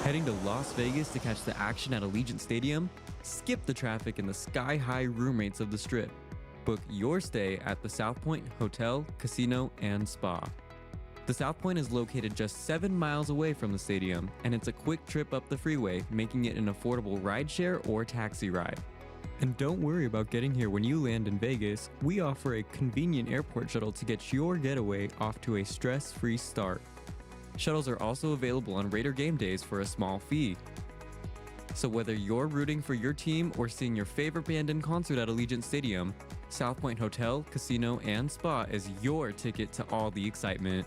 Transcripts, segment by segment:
Heading to Las Vegas to catch the action at Allegiant Stadium? Skip the traffic and the sky-high room rates of the Strip. Book your stay at the South Point Hotel, Casino, and Spa. The South Point is located just 7 miles away from the stadium, and it's a quick trip up the freeway, making it an affordable rideshare or taxi ride. And don't worry about getting here when you land in Vegas. We offer a convenient airport shuttle to get your getaway off to a stress-free start. Shuttles are also available on Raider game days for a small fee. So whether you're rooting for your team or seeing your favorite band in concert at Allegiant Stadium, South Point Hotel, Casino, and Spa is your ticket to all the excitement.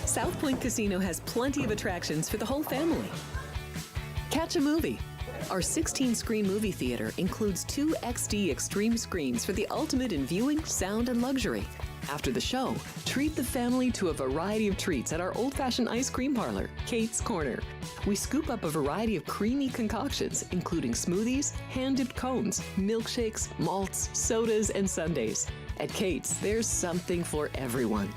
South Point Casino has plenty of attractions for the whole family. Catch a movie. Our 16-screen movie theater includes 2 XD Extreme screens for the ultimate in viewing, sound, and luxury. After the show, treat the family to a variety of treats at our old-fashioned ice cream parlor, Kate's Corner. We scoop up a variety of creamy concoctions, including smoothies, hand-dipped cones, milkshakes, malts, sodas, and sundaes. At Kate's, there's something for everyone.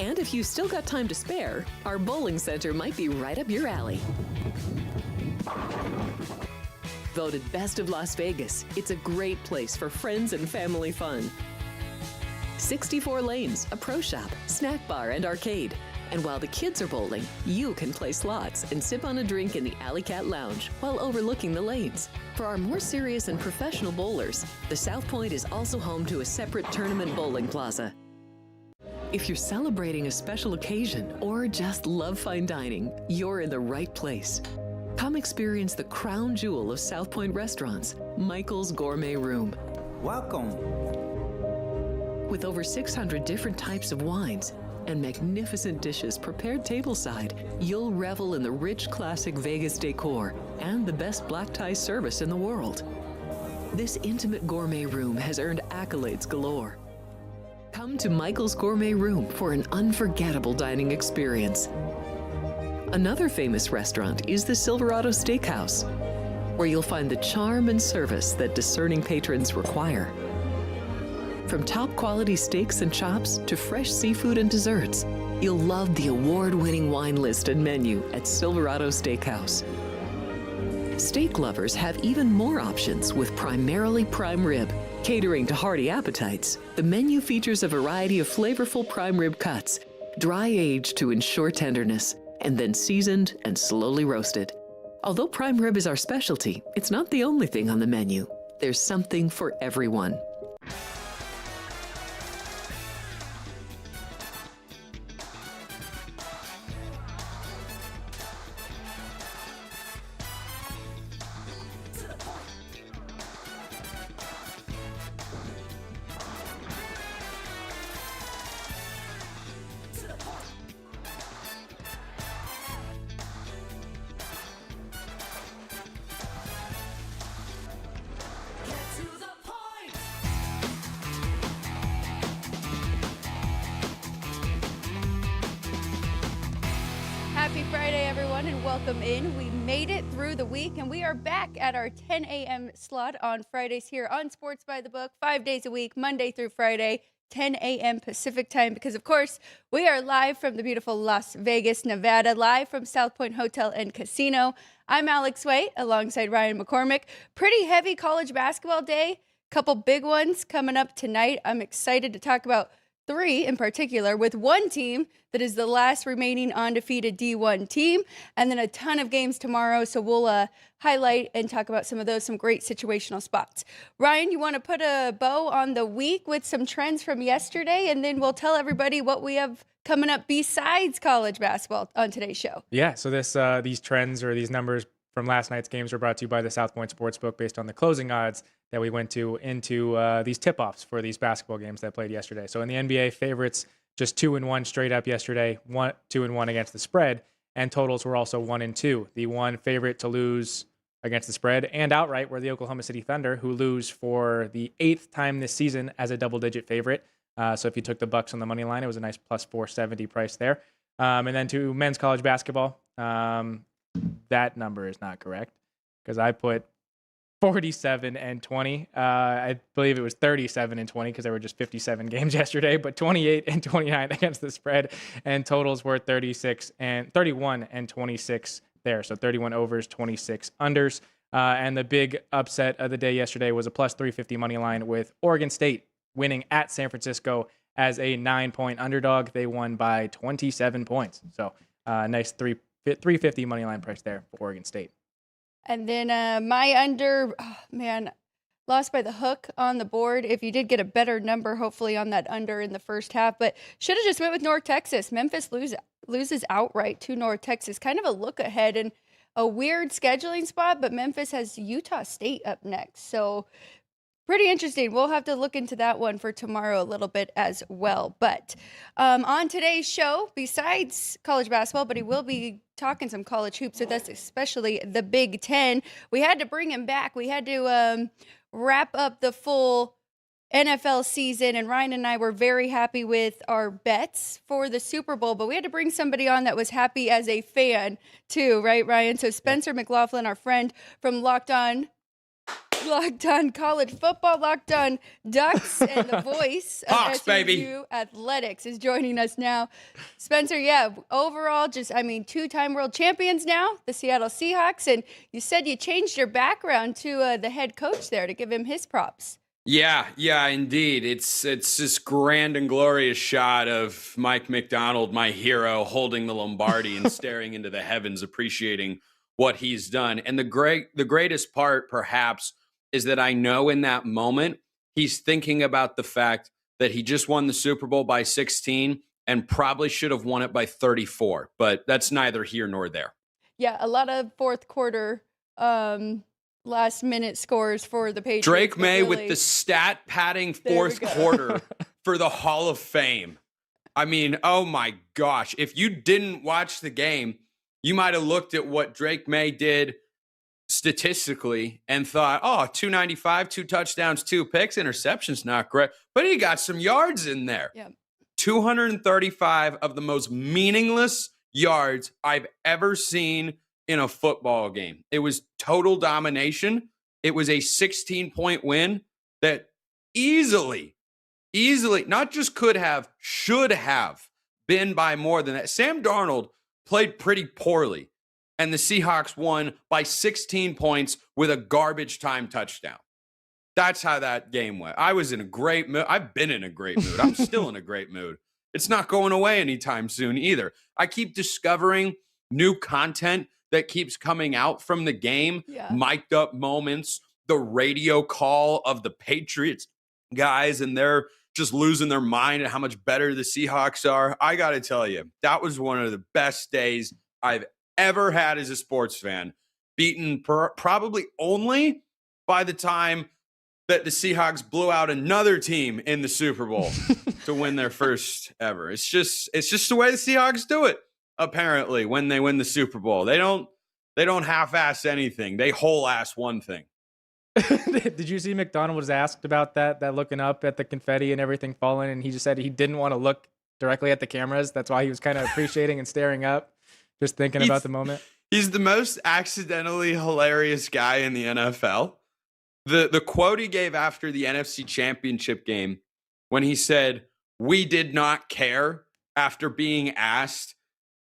And if you've still got time to spare, our bowling center might be right up your alley. Voted Best of Las Vegas, it's a great place for friends and family fun. 64 lanes, a pro shop, snack bar, and arcade. And while the kids are bowling, you can play slots and sip on a drink in the Alley Cat Lounge while overlooking the lanes. For our more serious and professional bowlers, the South Point is also home to a separate tournament bowling plaza. If you're celebrating a special occasion or just love fine dining, you're in the right place. Come experience the crown jewel of South Point restaurants, Michael's Gourmet Room. Welcome. With over 600 different types of wines and magnificent dishes prepared tableside, you'll revel in the rich classic Vegas decor and the best black tie service in the world. This intimate gourmet room has earned accolades galore. Come to Michael's Gourmet Room for an unforgettable dining experience. Another famous restaurant is the Silverado Steakhouse, where you'll find the charm and service that discerning patrons require. From top quality steaks and chops to fresh seafood and desserts, you'll love the award-winning wine list and menu at Silverado Steakhouse. Steak lovers have even more options with primarily prime rib. Catering to hearty appetites, the menu features a variety of flavorful prime rib cuts, dry-aged to ensure tenderness, and then seasoned and slowly roasted. Although prime rib is our specialty, it's not the only thing on the menu. There's something for everyone. Happy Friday, everyone, and welcome in. We made it through the week, and we are back at our 10 a.m. slot on Fridays here on Sports by the Book, 5 days a week, Monday through Friday, 10 a.m. Pacific time, because, of course, we are live from the beautiful Las Vegas, Nevada, live from South Point Hotel and Casino. I'm Alex Waite, alongside Ryan McCormick. Pretty heavy college basketball day. Couple big ones coming up tonight. I'm excited to talk about 3 in particular, with one team that is the last remaining undefeated D1 team, and then a ton of games tomorrow. So we'll highlight and talk about some of those, some great situational spots. Ryan, you want to put a bow on the week with some trends from yesterday, and then we'll tell everybody what we have coming up besides college basketball on today's show. Yeah, so these trends or these numbers from last night's games are brought to you by the South Point Sportsbook based on the closing odds that we went into these tip-offs for these basketball games that played yesterday. So in the NBA, favorites just 2-1 straight up yesterday, 2-1 against the spread, and totals were also 1-2. The one favorite to lose against the spread and outright were the Oklahoma City Thunder, who lose for the 8th time this season as a double-digit favorite. So if you took the Bucks on the money line, it was a nice plus 470 price there. And then to men's college basketball, that number is not correct because I put 47-20. I believe it was 37-20 because there were just 57 games yesterday, but 28-29 against the spread, and totals were 31-26 there. So 31 overs, 26 unders. And the big upset of the day yesterday was a plus 350 money line with Oregon State winning at San Francisco as a 9-point underdog. They won by 27 points. So nice 350 money line price there for Oregon State. And then my under, lost by the hook on the board. If you did get a better number, hopefully on that under in the first half, but should have just went with North Texas. Memphis loses outright to North Texas. Kind of a look ahead and a weird scheduling spot, but Memphis has Utah State up next. So pretty interesting. We'll have to look into that one for tomorrow a little bit as well. But on today's show, besides college basketball, but he will be talking some college hoops with us, especially the Big Ten. We had to bring him back. We had to wrap up the full NFL season, and Ryan and I were very happy with our bets for the Super Bowl, but we had to bring somebody on that was happy as a fan too, right, Ryan? So Spencer McLaughlin, our friend from Locked On College Football, Locked On Ducks, and the voice of Hawks, SMU Athletics is joining us now. Spencer, overall, two-time world champions now, the Seattle Seahawks, and you said you changed your background to the head coach there to give him his props. Yeah, indeed. It's this grand and glorious shot of Mike McDonald, my hero, holding the Lombardi and staring into the heavens, appreciating what he's done. And the greatest part, perhaps, is that I know in that moment he's thinking about the fact that he just won the Super Bowl by 16 and probably should have won it by 34. But that's neither here nor there. Yeah, a lot of fourth quarter last minute scores for the Patriots. Drake May with the stat padding fourth quarter for the Hall of Fame. I mean, oh my gosh. If you didn't watch the game, you might have looked at what Drake May did statistically and thought, 295, 2 touchdowns, 2 picks, interceptions, not great. But he got some yards in there. Yeah. 235 of the most meaningless yards I've ever seen in a football game. It was total domination. It was a 16-point win that easily, not just could have, should have been by more than that. Sam Darnold played pretty poorly, and the Seahawks won by 16 points with a garbage time touchdown. That's how that game went. I was in a great mood. I've been in a great mood. I'm still in a great mood. It's not going away anytime soon either. I keep discovering new content that keeps coming out from the game, mic'd up moments, the radio call of the Patriots guys, and they're just losing their mind at how much better the Seahawks are. I got to tell you, that was one of the best days I've ever had as a sports fan, beaten probably only by the time that the Seahawks blew out another team in the Super Bowl to win their first ever. It's just the way the Seahawks do it. Apparently, when they win the Super Bowl, they don't half-ass anything. They whole-ass one thing. Did you see McDonald was asked about that looking up at the confetti and everything falling, and he just said he didn't want to look directly at the cameras. That's why he was kind of appreciating and staring up, just thinking about the moment. He's the most accidentally hilarious guy in the NFL. The quote he gave after the NFC Championship game when he said, "We did not care," after being asked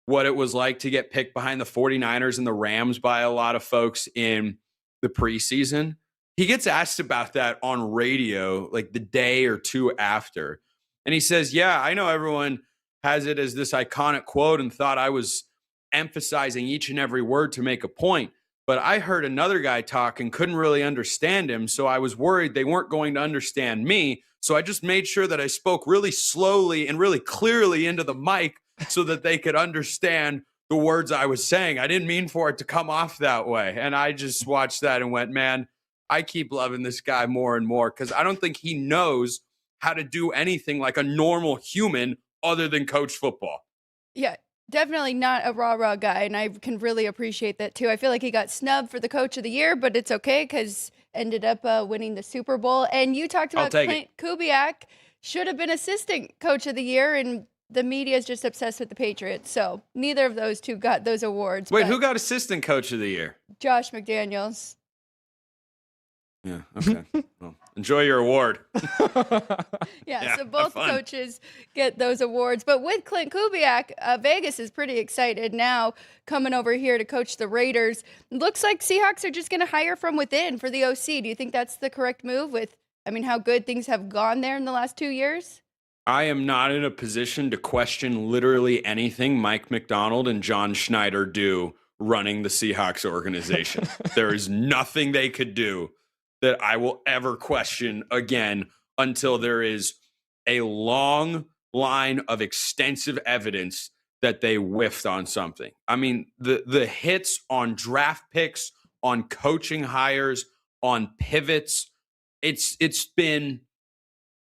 what it was like to get picked behind the 49ers and the Rams by a lot of folks in the preseason. He gets asked about that on radio like the day or two after. And he says, yeah, I know everyone has it as this iconic quote and thought I was emphasizing each and every word to make a point. But I heard another guy talk and couldn't really understand him. So I was worried they weren't going to understand me. So I just made sure that I spoke really slowly and really clearly into the mic so that they could understand the words I was saying. I didn't mean for it to come off that way. And I just watched that and went, man, I keep loving this guy more and more because I don't think he knows how to do anything like a normal human other than coach football. Yeah, definitely not a rah-rah guy, and I can really appreciate that too. I feel like he got snubbed for the coach of the year, but it's okay because ended up winning the Super Bowl. And you talked I'll about take Clint Kubiak should have been assistant coach of the year, and the media is just obsessed with the Patriots. So neither of those two got those awards. Wait, but who got assistant coach of the year? Josh McDaniels. Yeah, okay. Well, enjoy your award. Yeah, so have both fun. coaches get those awards. But with Clint Kubiak, Vegas is pretty excited now coming over here to coach the Raiders. Looks like Seahawks are just going to hire from within for the OC. Do you think that's the correct move with, how good things have gone there in the last 2 years? I am not in a position to question literally anything Mike McDonald and John Schneider do running the Seahawks organization. There is nothing they could do that I will ever question again until there is a long line of extensive evidence that they whiffed on something. I mean, the hits on draft picks, on coaching hires, on pivots, it's been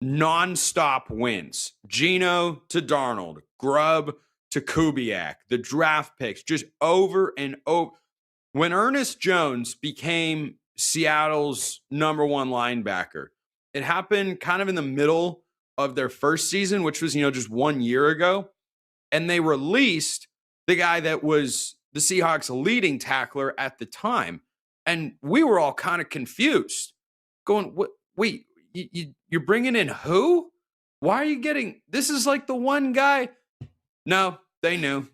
nonstop wins. Geno to Darnold, Grubb to Kubiak, the draft picks, just over and over. When Ernest Jones became Seattle's number one linebacker, it happened kind of in the middle of their first season, which was, just 1 year ago. And they released the guy that was the Seahawks' leading tackler at the time. And we were all kind of confused, going, "What? Wait, you're bringing in who? Why are you getting, this is like the one guy." No, they knew.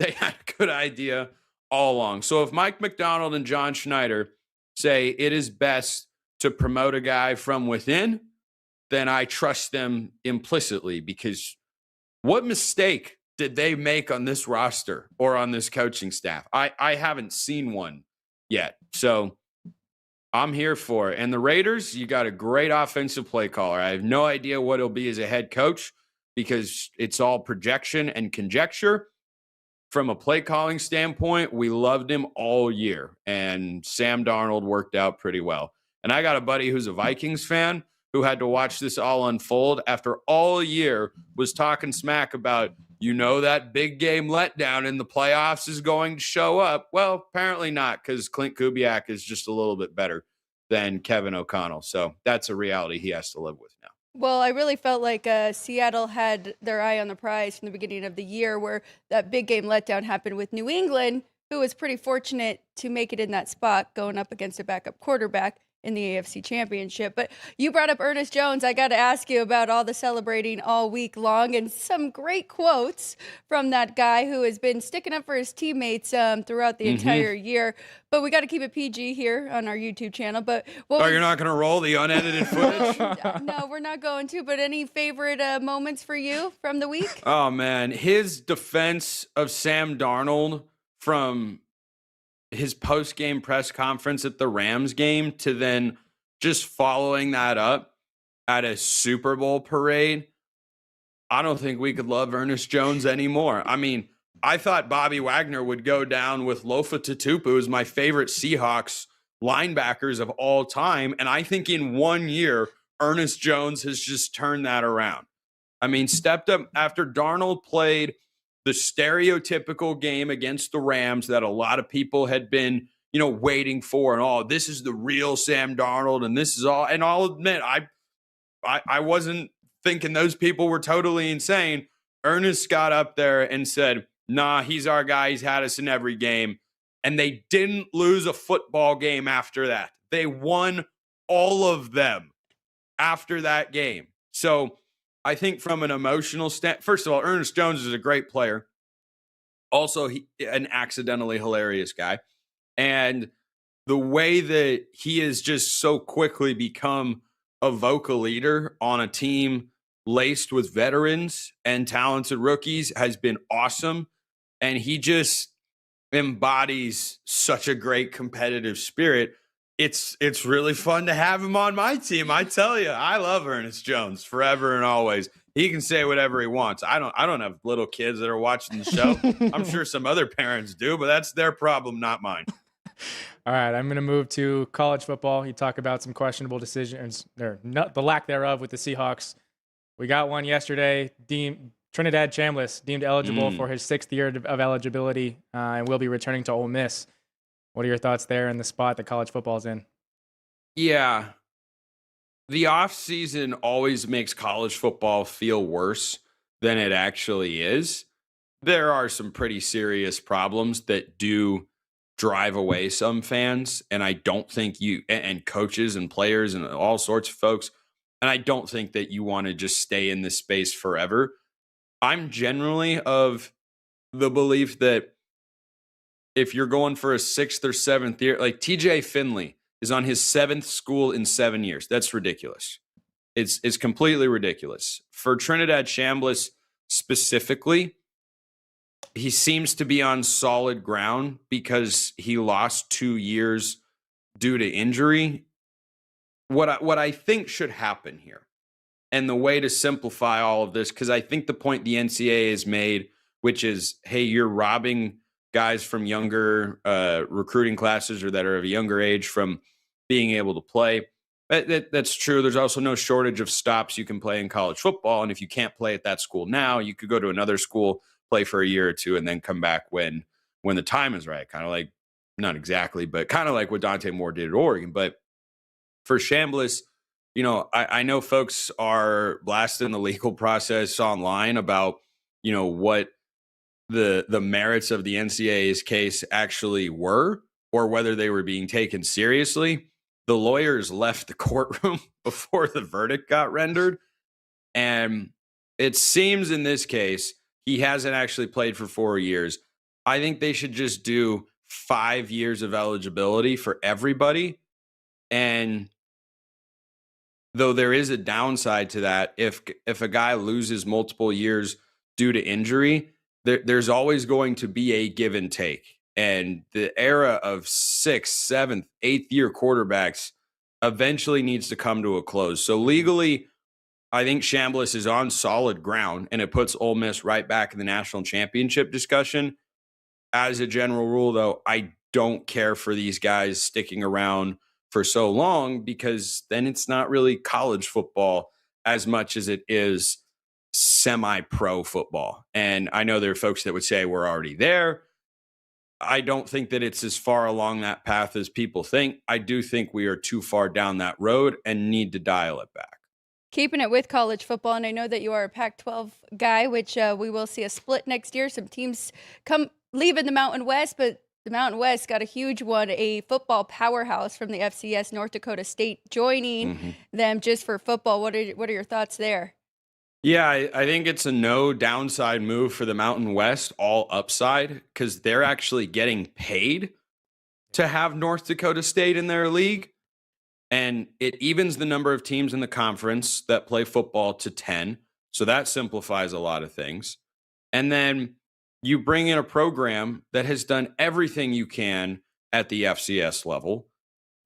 They had a good idea all along. So if Mike McDonald and John Schneider say it is best to promote a guy from within, then I trust them implicitly, because what mistake did they make on this roster or on this coaching staff? I haven't seen one yet. So I'm here for it. And the Raiders, you got a great offensive play caller. I have no idea what he'll be as a head coach because it's all projection and conjecture. From a play calling standpoint, we loved him all year, and Sam Darnold worked out pretty well. And I got a buddy who's a Vikings fan who had to watch this all unfold after all year was talking smack about, that big game letdown in the playoffs is going to show up. Well, apparently not, because Clint Kubiak is just a little bit better than Kevin O'Connell. So that's a reality he has to live with now. Well, I really felt like Seattle had their eye on the prize from the beginning of the year, where that big game letdown happened with New England, who was pretty fortunate to make it in that spot going up against a backup quarterback in the AFC Championship. But you brought up Ernest Jones. I got to ask you about all the celebrating all week long and some great quotes from that guy who has been sticking up for his teammates throughout the entire year. But we got to keep it PG here on our YouTube channel. But you're not going to roll the unedited footage? No, we're not going to. But any favorite moments for you from the week? Oh, man. His defense of Sam Darnold from his post-game press conference at the Rams game to then just following that up at a Super Bowl parade. I don't think we could love Ernest Jones anymore. I mean, I thought Bobby Wagner would go down with Lofa Tatupu as my favorite Seahawks linebackers of all time. And I think in 1 year, Ernest Jones has just turned that around. I mean, stepped up after Darnold played the stereotypical game against the Rams that a lot of people had been, waiting for. And, this is the real Sam Darnold. And this is all. And I'll admit, I wasn't thinking those people were totally insane. Ernest got up there and said, nah, he's our guy. He's had us in every game. And they didn't lose a football game after that. They won all of them after that game. So I think from an emotional first of all, Ernest Jones is a great player. Also, an accidentally hilarious guy. And the way that he has just so quickly become a vocal leader on a team laced with veterans and talented rookies has been awesome. And he just embodies such a great competitive spirit. It's really fun to have him on my team. I tell you, I love Ernest Jones forever and always. He can say whatever he wants. I don't have little kids that are watching the show. I'm sure some other parents do, but that's their problem, not mine. All right, I'm going to move to college football. You talk about some questionable decisions, or the lack thereof with the Seahawks. We got one yesterday. Trinidad Chambliss deemed eligible for his 6th year of eligibility and will be returning to Ole Miss. What are your thoughts there in the spot that college football's in? Yeah. The offseason always makes college football feel worse than it actually is. There are some pretty serious problems that do drive away some fans. And I don't think and coaches and players and all sorts of folks. And I don't think that you want to just stay in this space forever. I'm generally of the belief that if you're going for a 6th or 7th year, like TJ Finley is on his 7th school in 7 years. That's ridiculous. It's completely ridiculous. For Trinidad Chambliss specifically, he seems to be on solid ground because he lost 2 years due to injury. What I think should happen here, and the way to simplify all of this, because I think the point the NCAA has made, which is, hey, you're robbing guys from younger recruiting classes or that are of a younger age from being able to play. That's true. There's also no shortage of stops you can play in college football. And if you can't play at that school now, you could go to another school, play for a year or two, and then come back when the time is right. Kind of like, not exactly, but kind of like what Dante Moore did at Oregon. But for Chambliss, I know folks are blasting the legal process online about, what the merits of the NCAA's case actually were, or whether they were being taken seriously. The lawyers left the courtroom before the verdict got rendered. And it seems in this case, he hasn't actually played for 4 years. I think they should just do 5 years of eligibility for everybody. And though there is a downside to that, if a guy loses multiple years due to injury, there's always going to be a give and take. And the era of 6th, 7th, 8th year quarterbacks eventually needs to come to a close. So legally, I think Chambliss is on solid ground, and it puts Ole Miss right back in the national championship discussion. As a general rule, though, I don't care for these guys sticking around for so long, because then it's not really college football as much as it is semi-pro football. And I know there are folks that would say we're already there. I don't think that it's as far along that path as people think. I do think we are too far down that road and need to dial it back. Keeping it with college football, and I know that you are a Pac-12 guy, which we will see a split next year. Some teams leaving the Mountain West, but the Mountain West got a huge one, a football powerhouse from the FCS, North Dakota State, joining them just for football. What are your thoughts there? Yeah, I think it's a no downside move for the Mountain West, all upside, because they're actually getting paid to have North Dakota State in their league. And it evens the number of teams in the conference that play football to 10. So that simplifies a lot of things. And then you bring in a program that has done everything you can at the FCS level,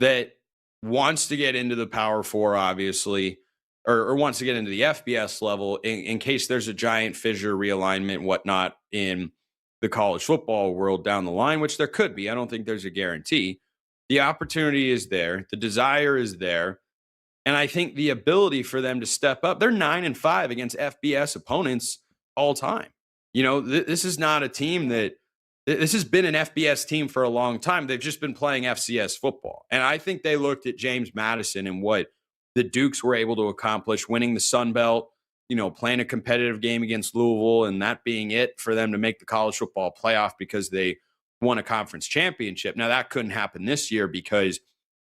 that wants to get into the Power Four, obviously, or wants to get into the FBS level in case there's a giant fissure, realignment, whatnot in the college football world down the line, which there could be. I don't think there's a guarantee. The opportunity is there. The desire is there. And I think the ability for them to step up, they're 9-5 against FBS opponents all time. This is not a team this has been an FBS team for a long time. They've just been playing FCS football. And I think they looked at James Madison and what the Dukes were able to accomplish, winning the Sun Belt, playing a competitive game against Louisville, and that being it for them to make the college football playoff because they won a conference championship. Now, that couldn't happen this year because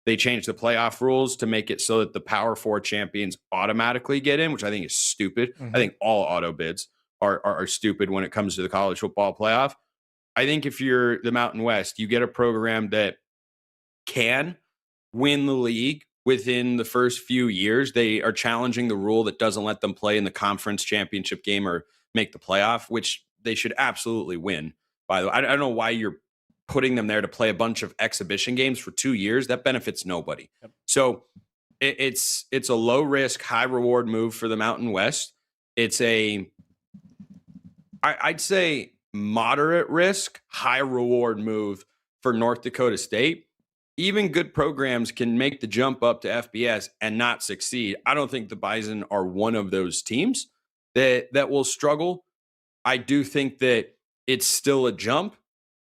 they changed the playoff rules to make it so that the Power Four champions automatically get in, which I think is stupid. I think all auto bids are stupid when it comes to the college football playoff. I think if you're the Mountain West, you get a program that can win the league within the first few years. They are challenging the rule that doesn't let them play in the conference championship game or make the playoff, which they should absolutely win. By the way, I don't know why you're putting them there to play a bunch of exhibition games for 2 years. That benefits nobody. Yep. So it's a low risk, high reward move for the Mountain West. It's I'd say moderate risk, high reward move for North Dakota State. Even good programs can make the jump up to FBS and not succeed. I don't think the Bison are one of those teams that will struggle. I do think that it's still a jump,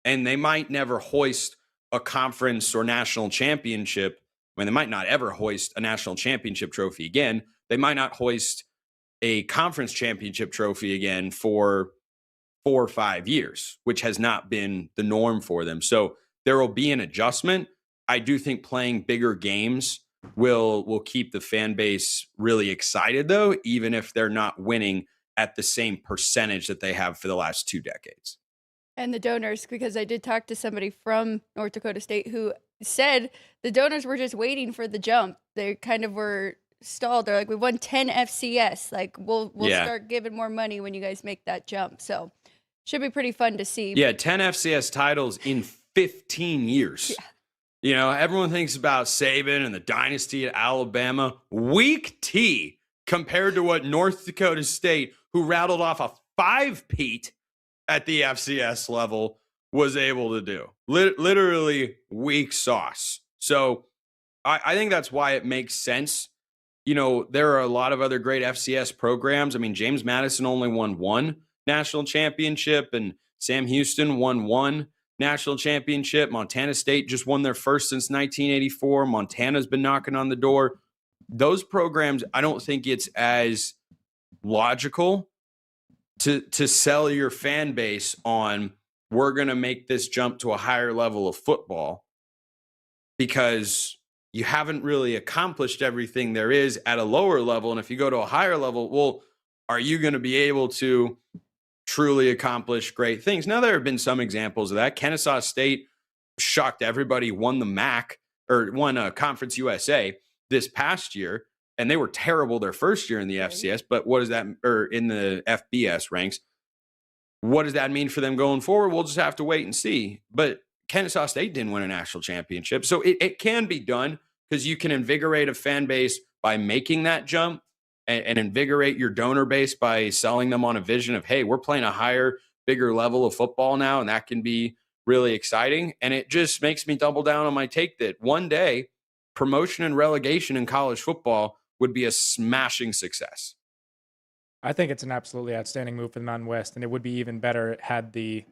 and they might never hoist a conference or national championship. I mean, they might not ever hoist a national championship trophy again. They might not hoist a conference championship trophy again for 4 or 5 years, which has not been the norm for them. So there will be an adjustment. I do think playing bigger games will keep the fan base really excited, though, even if they're not winning at the same percentage that they have for the last 2 decades. And the donors, because I did talk to somebody from North Dakota State who said the donors were just waiting for the jump. They kind of were stalled. They're like, we won 10 FCS. Like, we'll start giving more money when you guys make that jump. So should be pretty fun to see. Yeah, 10 FCS titles in 15 years. Yeah. You know, everyone thinks about Saban and the dynasty at Alabama. Weak tea compared to what North Dakota State, who rattled off a 5-peat at the FCS level, was able to do. Literally weak sauce. So I think that's why it makes sense. You know, there are a lot of other great FCS programs. I mean, James Madison only won 1 national championship, and Sam Houston won 1 national championship. Montana State just won their first since 1984. Montana's been knocking on the door. Those programs, I don't think it's as logical to sell your fan base on, we're going to make this jump to a higher level of football, because you haven't really accomplished everything there is at a lower level. And if you go to a higher level, well, are you going to be able to truly accomplish great things? Now, there have been some examples of that. Kennesaw State shocked everybody, won the MAC, or won Conference USA this past year, and they were terrible their first year in the FCS. But what does that, or in the FBS ranks, what does that mean for them going forward? We'll just have to wait and see. But Kennesaw State didn't win a national championship. So it can be done, because you can invigorate a fan base by making that jump, and invigorate your donor base by selling them on a vision of, hey, we're playing a higher, bigger level of football now, and that can be really exciting. And it just makes me double down on my take that one day promotion and relegation in college football would be a smashing success. I think it's an absolutely outstanding move for the Mountain West, and it would be even better had the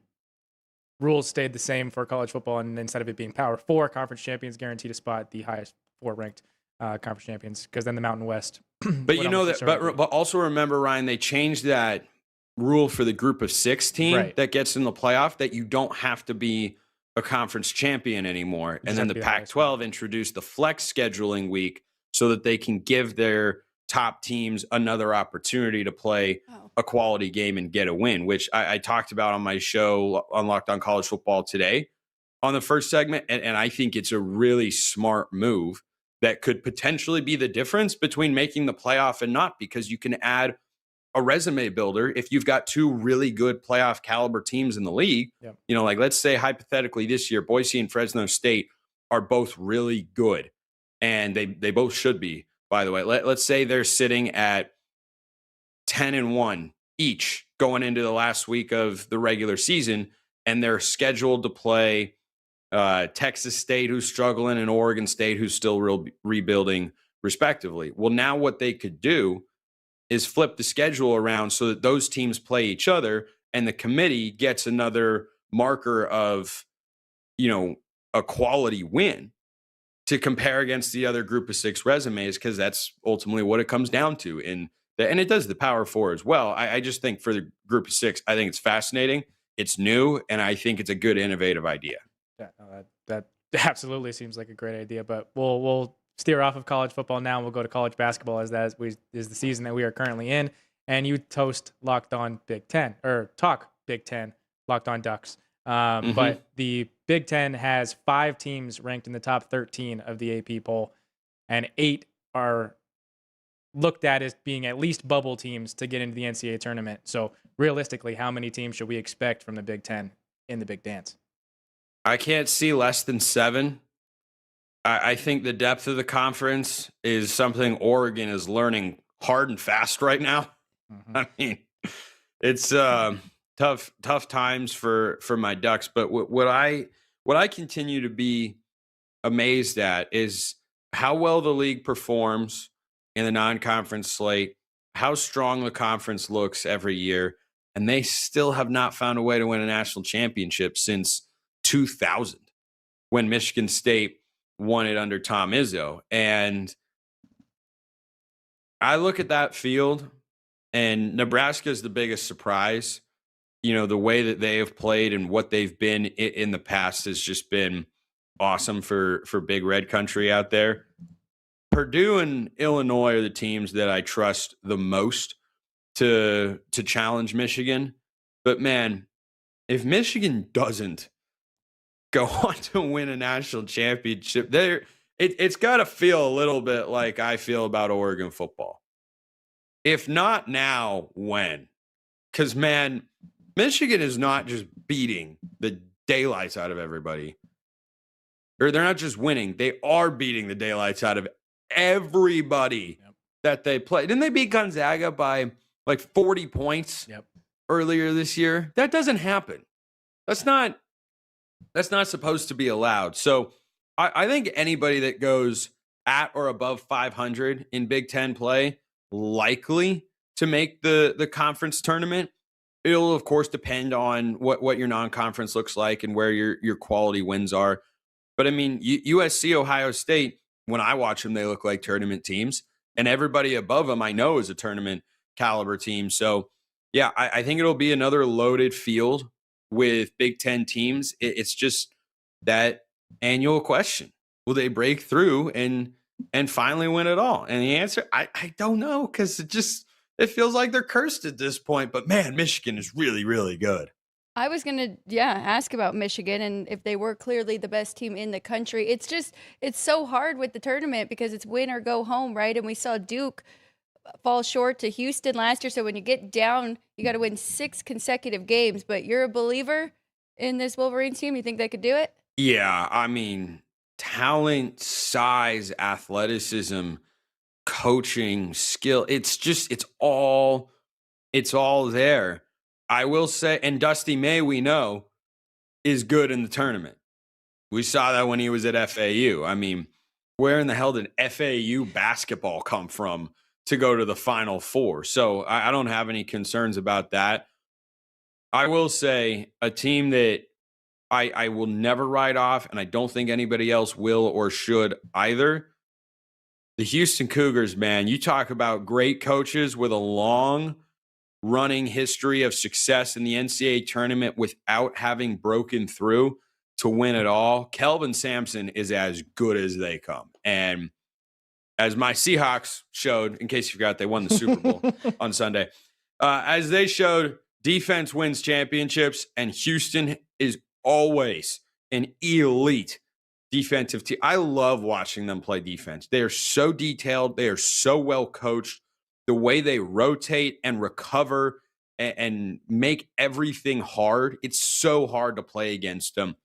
rules stayed the same for college football, and instead of it being Power 4 conference champions guaranteed a spot, the highest 4 ranked conference champions, because then the Mountain West. But you know that, but also remember, Ryan, they changed that rule for the group of 6 team that gets in the playoff, that you don't have to be a conference champion anymore. And then the Pac-12 introduced the flex scheduling week so that they can give their top teams another opportunity to play a quality game and get a win, which I talked about on my show on Locked On College Football today on the first segment. And I think it's a really smart move that could potentially be the difference between making the playoff and not, because you can add a resume builder if you've got 2 really good playoff caliber teams in the league. Yep. You know, like, let's say hypothetically this year, Boise and Fresno State are both really good, and they both should be, by the way. Let's say they're sitting at 10-1 each going into the last week of the regular season, and they're scheduled to play Texas State, who's struggling, and Oregon State, who's still rebuilding, respectively. Well, now what they could do is flip the schedule around so that those teams play each other, and the committee gets another marker of, you know, a quality win to compare against the other group of 6 resumes, because that's ultimately what it comes down to. And it does the Power 4 as well. I just think for the group of 6, I think it's fascinating. It's new, and I think it's a good, innovative idea. Yeah, no, that absolutely seems like a great idea. But we'll steer off of college football now, and we'll go to college basketball, as is the season that we are currently in. And you toast Locked On Big Ten, or talk Big Ten, Locked On Ducks. But the Big Ten has 5 teams ranked in the top 13 of the AP poll, and 8 are looked at as being at least bubble teams to get into the NCAA tournament. So realistically, how many teams should we expect from the Big Ten in the Big Dance? I can't see less than 7. I think the depth of the conference is something Oregon is learning hard and fast right now. I mean, it's tough times for my Ducks. But what I continue to be amazed at is how well the league performs in the non-conference slate, how strong the conference looks every year, and they still have not found a way to win a national championship since 2000, when Michigan State won it under Tom Izzo. And I look at that field, and Nebraska is the biggest surprise. The way that they have played and what they've been in the past has just been awesome for Big Red Country out there. Purdue and Illinois are the teams that I trust the most to challenge Michigan. But man, if Michigan doesn't go on to win a national championship, it's got to feel a little bit like I feel about Oregon football. If not now, when? Because, man, Michigan is not just beating the daylights out of everybody. Or they're not just winning. They are beating the daylights out of everybody that they play. Didn't they beat Gonzaga by like 40 points earlier this year? That doesn't happen. That's not supposed to be allowed. So I think anybody that goes at or above 500 in Big Ten play likely to make the conference tournament. It'll, of course, depend on what your non-conference looks like and where your quality wins are. But, I mean, USC, Ohio State, when I watch them, they look like tournament teams. And everybody above them I know is a tournament caliber team. So, yeah, I think it'll be another loaded field with Big Ten teams. It's just that annual question. Will they break through and finally win it all? And the answer, I don't know, because it feels like they're cursed at this point. But, man, Michigan is really, really good. I was going to, ask about Michigan and if they were clearly the best team in the country. It's so hard with the tournament because it's win or go home, right? And we saw Duke fall short to Houston last year. So when you get down, you got to win 6 consecutive games. But you're a believer in this Wolverines team? You think they could do it? Yeah, I mean, talent, size, athleticism, coaching, skill. It's all there. I will say, and Dusty May, we know, is good in the tournament. We saw that when he was at FAU. I mean, where in the hell did FAU basketball come from to go to the Final Four? So I don't have any concerns about that. I will say a team that I will never write off, and I don't think anybody else will or should either. The Houston Cougars, man, you talk about great coaches with a long running history of success in the NCAA tournament without having broken through to win it all. Kelvin Sampson is as good as they come. And as my Seahawks showed, in case you forgot, they won the Super Bowl on Sunday. As they showed, defense wins championships, and Houston is always an elite defensive team. I love watching them play defense. They are so detailed. They are so well coached. The way they rotate and recover and make everything hard, it's so hard to play against them.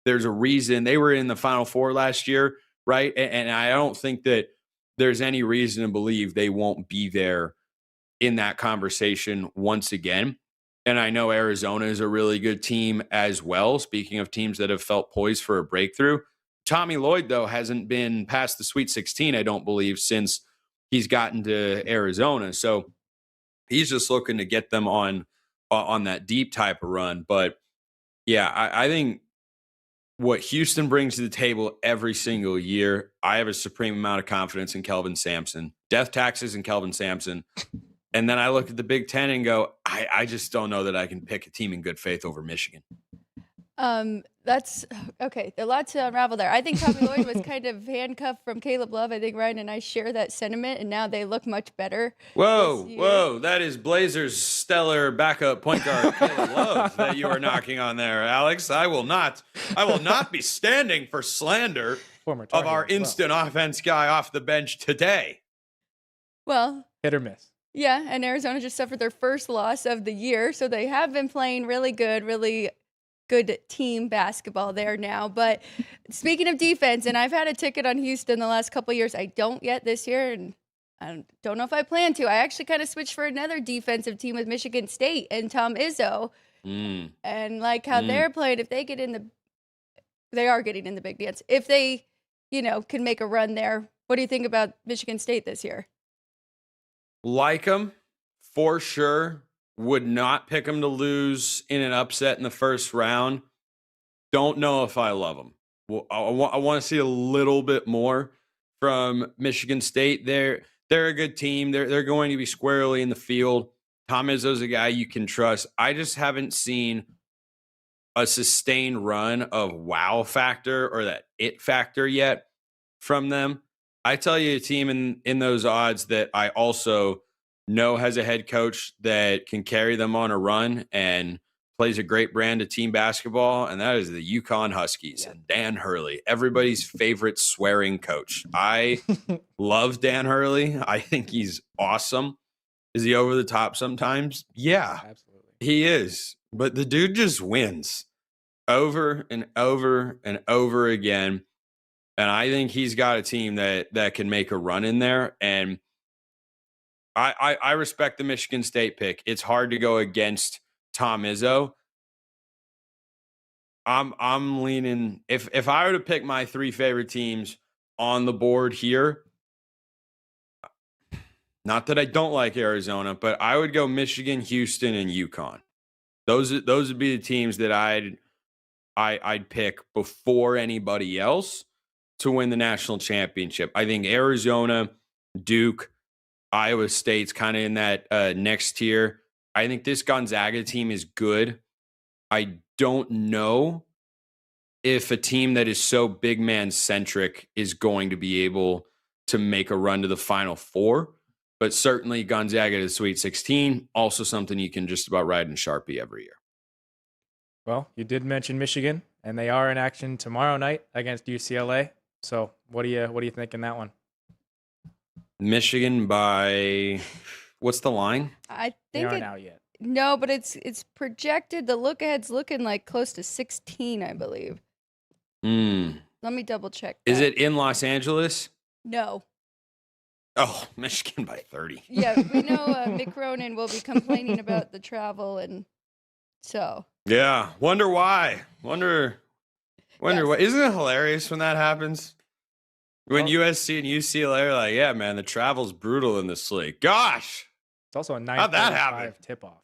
There's a reason they were in the Final Four last year, right? And I don't think that there's any reason to believe they won't be there in that conversation once again. And I know Arizona is a really good team as well. Speaking of teams that have felt poised for a breakthrough, Tommy Lloyd, though, hasn't been past the Sweet 16, I don't believe, since he's gotten to Arizona. So he's just looking to get them on that deep type of run. But yeah, I think what Houston brings to the table every single year, I have a supreme amount of confidence in Kelvin Sampson. Death taxes and Kelvin Sampson. And then I look at the Big Ten and go, I just don't know that I can pick a team in good faith over Michigan. That's okay. A lot to unravel there. I think Tommy Lloyd was kind of handcuffed from Caleb Love. I think Ryan and I share that sentiment, and now they look much better. Whoa. That is Blazers' stellar backup point guard, Caleb Love, that you are knocking on there, Alex. I will not be standing for slander of our instant offense guy off the bench today. Well, hit or miss. Yeah, and Arizona just suffered their first loss of the year, so they have been playing really good team basketball there now. But speaking of defense, and I've had a ticket on Houston the last couple of years. I don't yet this year, and I don't know if I plan to. I actually kind of switched for another defensive team with Michigan State and Tom Izzo. And like how they're playing, if they they are getting in the big dance. If they, can make a run there, what do you think about Michigan State this year? Like them, for sure. Would not pick them to lose in an upset in the first round. Don't know if I love them. Well, I want to see a little bit more from Michigan State. They're a good team. They're going to be squarely in the field. Tom Izzo's a guy you can trust. I just haven't seen a sustained run of wow factor or that it factor yet from them. I tell you, a team in those odds that I also know has a head coach that can carry them on a run and plays a great brand of team basketball, and that is the UConn Huskies and Dan Hurley, everybody's favorite swearing coach. I love Dan Hurley. I think he's awesome. Is he over the top sometimes? Yeah, Absolutely. he is. But the dude just wins over and over and over again. And I think he's got a team that can make a run in there. And I respect the Michigan State pick. It's hard to go against Tom Izzo. I'm leaning. If I were to pick my 3 favorite teams on the board here, not that I don't like Arizona, but I would go Michigan, Houston, and UConn. Those would be the teams that I'd pick before anybody else to win the national championship. I think Arizona, Duke, Iowa State's kind of in that next tier. I think this Gonzaga team is good. I don't know if a team that is so big man centric is going to be able to make a run to the Final Four, but certainly Gonzaga to the Sweet 16, also something you can just about ride in Sharpie every year. Well, you did mention Michigan, and they are in action tomorrow night against UCLA. So what do you think in that one? Michigan by what's the line? I They think aren't out yet. no, but it's projected. The look ahead's looking like close to 16, I believe. Let me double check. Is that. it in Los Angeles? No. Oh, Michigan by 30. Yeah, we know Mick Cronin will be complaining about the travel, and so. Yeah, wonder why. Wonder Yes. why. Isn't it hilarious when that happens? When Well- USC and UCLA are like, yeah, man, the travel's brutal in this league. Gosh, It's also a How'd that happen? 9:45 tip-off.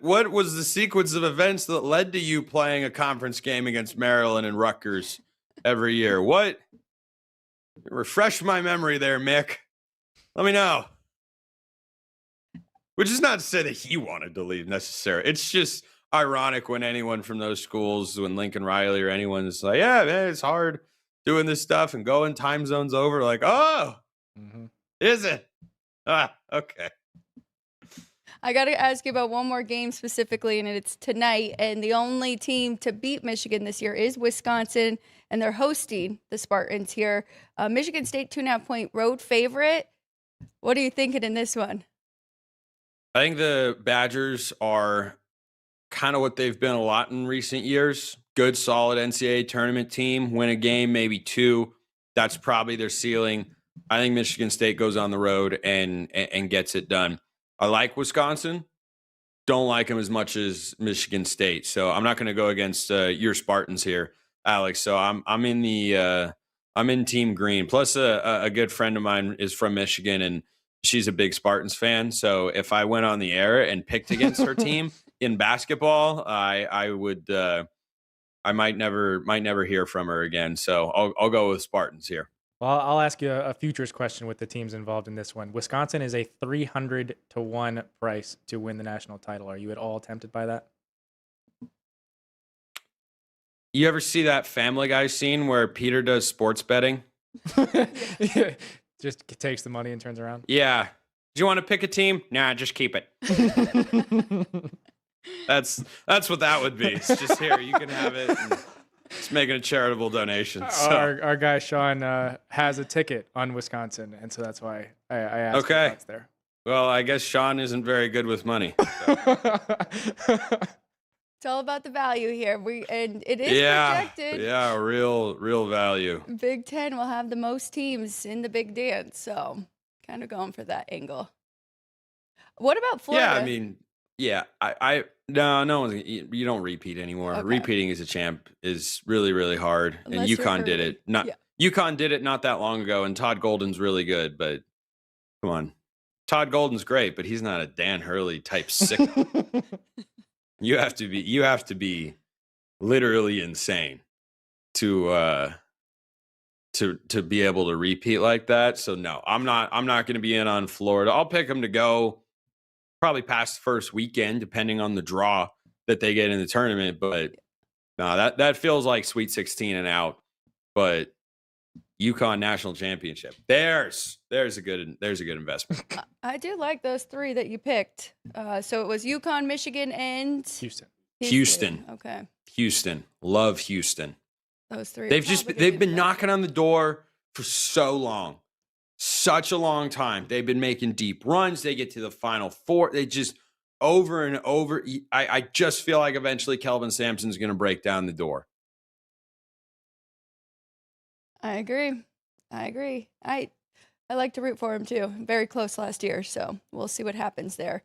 what was the sequence of events that led to you playing a conference game against Maryland and Rutgers every year? What? Refresh my memory there, Mick. Let me know. Which is not to say that he wanted to leave necessarily. It's just ironic when anyone from those schools, when Lincoln Riley or anyone's like, yeah, man, it's hard doing this stuff and going time zones over. Like, oh, is it? Ah, okay. I got to ask you about one more game specifically, and it's tonight. And the only team to beat Michigan this year is Wisconsin, and they're hosting the Spartans here. Michigan State 2.5-point road favorite. What are you thinking in this one? I think the Badgers are kind of what they've been a lot in recent years. Good, solid NCAA tournament team. Win a game, maybe 2. That's probably their ceiling. I think Michigan State goes on the road and gets it done. I like Wisconsin. Don't like them as much as Michigan State. So I'm not going to go against your Spartans here, Alex. So I'm in Team Green. Plus, a good friend of mine is from Michigan, and she's a big Spartans fan. So if I went on the air and picked against her team in basketball, I would I might never hear from her again. So I'll go with Spartans here. Well, I'll ask you a futures question with the teams involved in this one. Wisconsin is a 300-1 price to win the national title. Are you at all tempted by that? You ever see that Family Guy scene where Peter does sports betting? Just takes the money and turns around. Yeah. Do you want to pick a team? Nah, just keep it. That's what that would be. It's just here, you can have it. And it's making a charitable donation. So. Our guy Sean has a ticket on Wisconsin, and so that's why I asked. Okay. Your thoughts there. Well, I guess Sean isn't very good with money. It's all about the value here. And it is projected. Yeah, real value. Big Ten will have the most teams in the big dance, so kind of going for that angle. What about Florida? Yeah, I mean, yeah, no one's. You don't repeat anymore. Okay. Repeating as a champ is really hard, Unless and you're UConn did Hurley. it. UConn did it not that long ago, and Todd Golden's really good, but come on, Todd Golden's great, but he's not a Dan Hurley type sicko. You have to be literally insane to be able to repeat like that. So no, I'm not going to be in on Florida. I'll pick them to go probably past the first weekend, depending on the draw that they get in the tournament. But no, that feels like Sweet 16 and out. But UConn national championship. There's a good investment. I do like those three that you picked. So it was UConn, Michigan, and Houston. Okay. Houston. Love Houston. Those three. They've been knocking on the door for so long. Such a long time. They've been making deep runs. They get to the Final Four. They just over and over. I just feel like eventually Kelvin Sampson's going to break down the door. I agree. I like to root for him too. Very close last year, so we'll see what happens there.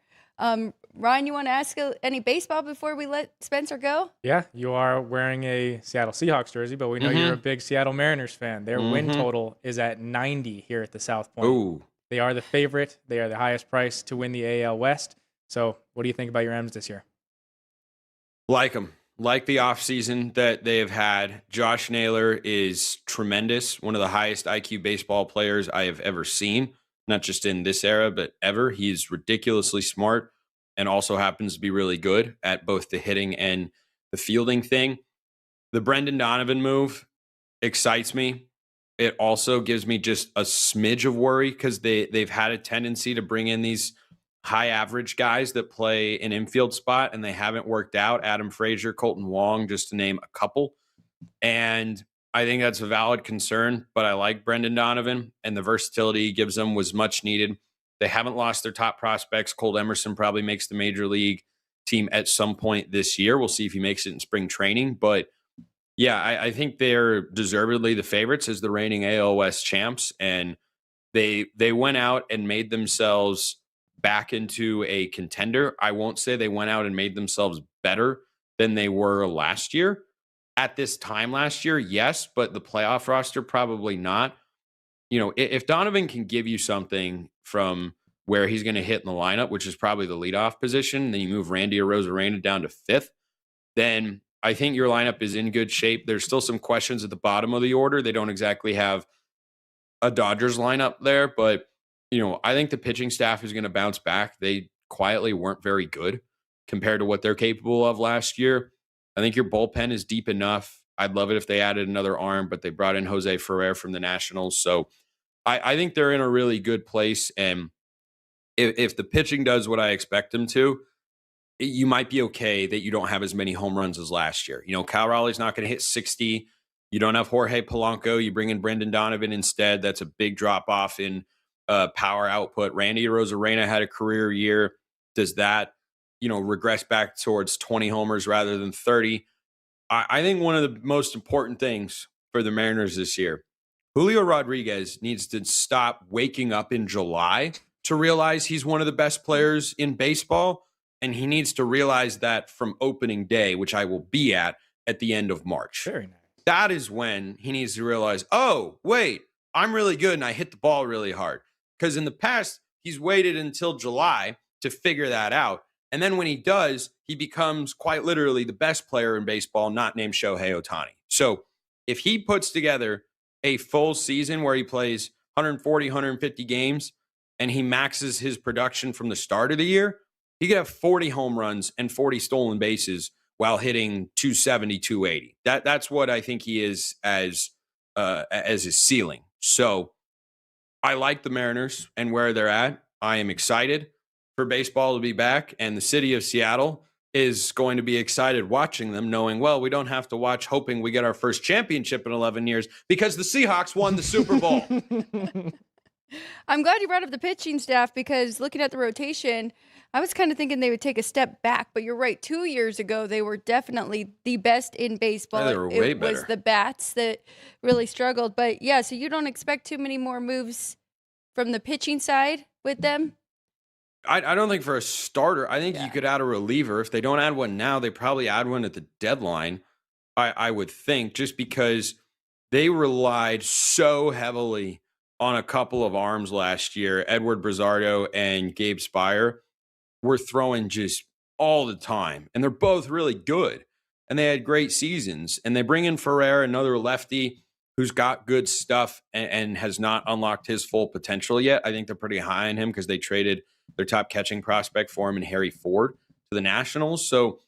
Ryan, you want to ask any baseball before we let Spencer go? Yeah, you are wearing a Seattle Seahawks jersey, but we know you're a big Seattle Mariners fan. Their win total is at 90 here at the South Point. Ooh. They are the favorite. They are the highest price to win the AL West. So what do you think about your M's this year? Like them. Like the offseason that they have had. Josh Naylor is tremendous. One of the highest IQ baseball players I have ever seen. Not just in this era, but ever. He's ridiculously smart and also happens to be really good at both the hitting and the fielding thing. The Brendan Donovan move excites me. It also gives me just a smidge of worry because they've had a tendency to bring in these high average guys that play an infield spot, and they haven't worked out. Adam Frazier, Colton Wong, just to name a couple. And I think that's a valid concern, but I like Brendan Donovan, and the versatility he gives them was much needed. They haven't lost their top prospects. Cole Emerson probably makes the major league team at some point this year. We'll see if he makes it in spring training. But yeah, I think they're deservedly the favorites as the reigning AL West champs. And they went out and made themselves back into a contender. I won't say they went out and made themselves better than they were last year. At this time last year, yes, but the playoff roster, probably not. You know, if Donovan can give you something from where he's going to hit in the lineup, which is probably the leadoff position, then you move Randy Arozarena down to fifth, then I think your lineup is in good shape. There's still some questions at the bottom of the order. They don't exactly have a Dodgers lineup there, but, you know, I think the pitching staff is going to bounce back. They quietly weren't very good compared to what they're capable of last year. I think your bullpen is deep enough. I'd love it if they added another arm, but they brought in Jose Ferrer from the Nationals. So I think they're in a really good place. And if the pitching does what I expect them to, you might be okay that you don't have as many home runs as last year. You know, Kyle Raleigh's not going to hit 60. You don't have Jorge Polanco. You bring in Brendan Donovan instead. That's a big drop off in power output. Randy Arozarena had a career year. Does that, you know, regress back towards 20 homers rather than 30? I think one of the most important things for the Mariners this year, Julio Rodriguez needs to stop waking up in July to realize he's one of the best players in baseball. And he needs to realize that from opening day, which I will be at the end of March. Very nice. That is when he needs to realize, oh, wait, I'm really good and I hit the ball really hard. Because in the past, he's waited until July to figure that out. And then when he does, he becomes quite literally the best player in baseball, not named Shohei Ohtani. So if he puts together a full season where he plays 140, 150 games and he maxes his production from the start of the year, he could have 40 home runs and 40 stolen bases while hitting 270, 280. That's what I think he is as his ceiling. So I like the Mariners and where they're at. I am excited for baseball to be back, and the city of Seattle is going to be excited watching them, knowing, well, we don't have to watch hoping we get our first championship in 11 years because the Seahawks won the Super Bowl. I'm glad you brought up the pitching staff because looking at the rotation, I was kind of thinking they would take a step back, but you're right. 2 years ago, they were definitely the best in baseball. Yeah, they were way better. It was the bats that really struggled. But yeah, so you don't expect too many more moves from the pitching side with them? I don't think for a starter, I think you could add a reliever. If they don't add one now, they probably add one at the deadline, I would think, just because they relied so heavily on a couple of arms last year. Edward Brazardo and Gabe Spire were throwing just all the time, and they're both really good, and they had great seasons. And they bring in Ferrer, another lefty who's got good stuff and has not unlocked his full potential yet. I think they're pretty high on him because they traded their top catching prospect for him and Harry Ford to the Nationals. So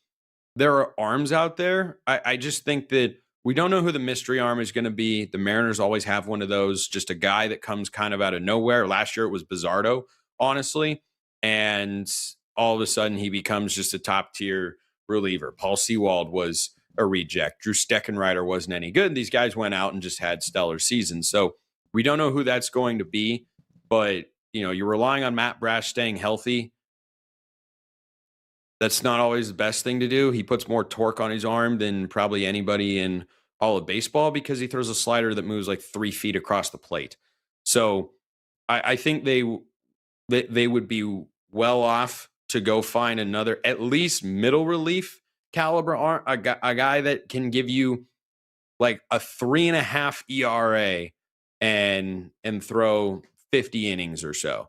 there are arms out there. I just think that we don't know who the mystery arm is going to be. The Mariners always have one of those, just a guy that comes kind of out of nowhere. Last year it was Bizardo, honestly. And all of a sudden he becomes just a top tier reliever. Paul Sewald was a reject. Drew Steckenrider wasn't any good. These guys went out and just had stellar seasons. So we don't know who that's going to be, but you're relying on Matt Brash staying healthy. That's not always the best thing to do. He puts more torque on his arm than probably anybody in all of baseball because he throws a slider that moves like 3 feet across the plate. So I think they would be well off to go find another, at least middle relief caliber arm, a guy that can give you like a 3.5 ERA and throw 50 innings or so.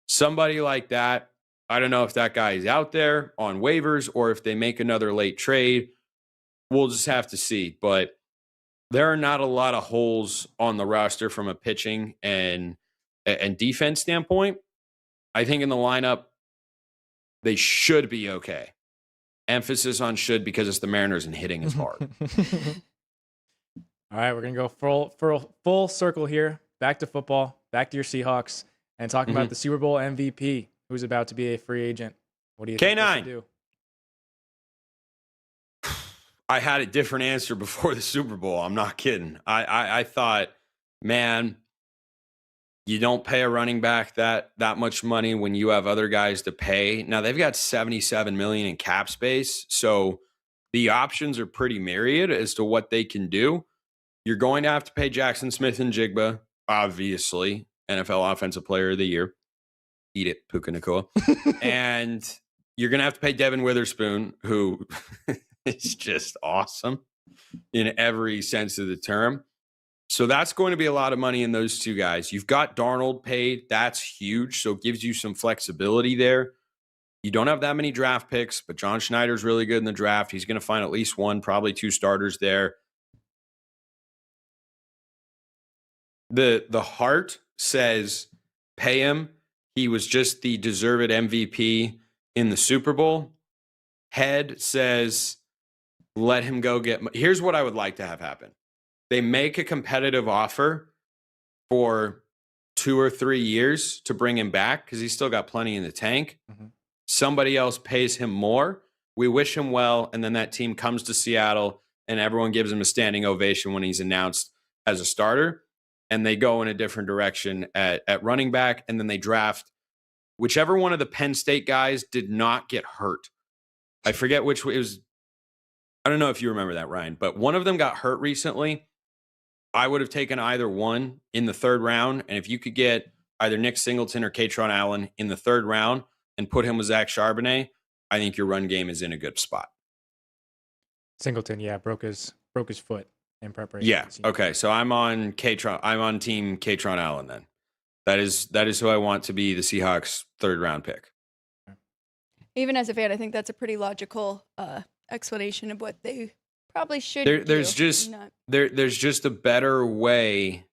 Somebody like that. I don't know if that guy is out there on waivers or if they make another late trade. We'll just have to see. But there are not a lot of holes on the roster from a pitching and defense standpoint. I think in the lineup, they should be okay. Emphasis on should because it's the Mariners and hitting is hard. All right, we're going to go full circle here. Back to football, back to your Seahawks, and talking about the Super Bowl MVP who's about to be a free agent. What do you think they should do? I had a different answer before the Super Bowl. I'm not kidding. I thought, man, you don't pay a running back that much money when you have other guys to pay. Now they've got $77 million in cap space, so the options are pretty myriad as to what they can do. You're going to have to pay Jackson Smith and Jigba, obviously, NFL Offensive Player of the Year. Eat it, Puka Nacua. And you're going to have to pay Devin Witherspoon, who is just awesome in every sense of the term. So that's going to be a lot of money in those two guys. You've got Darnold paid. That's huge. So it gives you some flexibility there. You don't have that many draft picks, but John Schneider's really good in the draft. He's going to find at least one, probably two starters there. The heart says pay him. He was just the deserved MVP in the Super Bowl. Head says let him go get. Here's what I would like to have happen. They make a competitive offer for 2 or 3 years to bring him back because he's still got plenty in the tank. Mm-hmm. Somebody else pays him more. We wish him well, and then that team comes to Seattle, and everyone gives him a standing ovation when he's announced as a starter, and they go in a different direction at running back, and then they draft whichever one of the Penn State guys did not get hurt. I forget which it was. I don't know if you remember that, Ryan, but one of them got hurt recently. I would have taken either one in the third round. And if you could get either Nick Singleton or Katron Allen in the third round and put him with Zach Charbonnet, I think your run game is in a good spot. Singleton, yeah, broke his foot in preparation. Yeah. Okay. So I'm on Katron. I'm on team Katron Allen then. That is who I want to be the Seahawks' third round pick. Even as a fan, I think that's a pretty logical explanation of what they probably should do. There's just a better way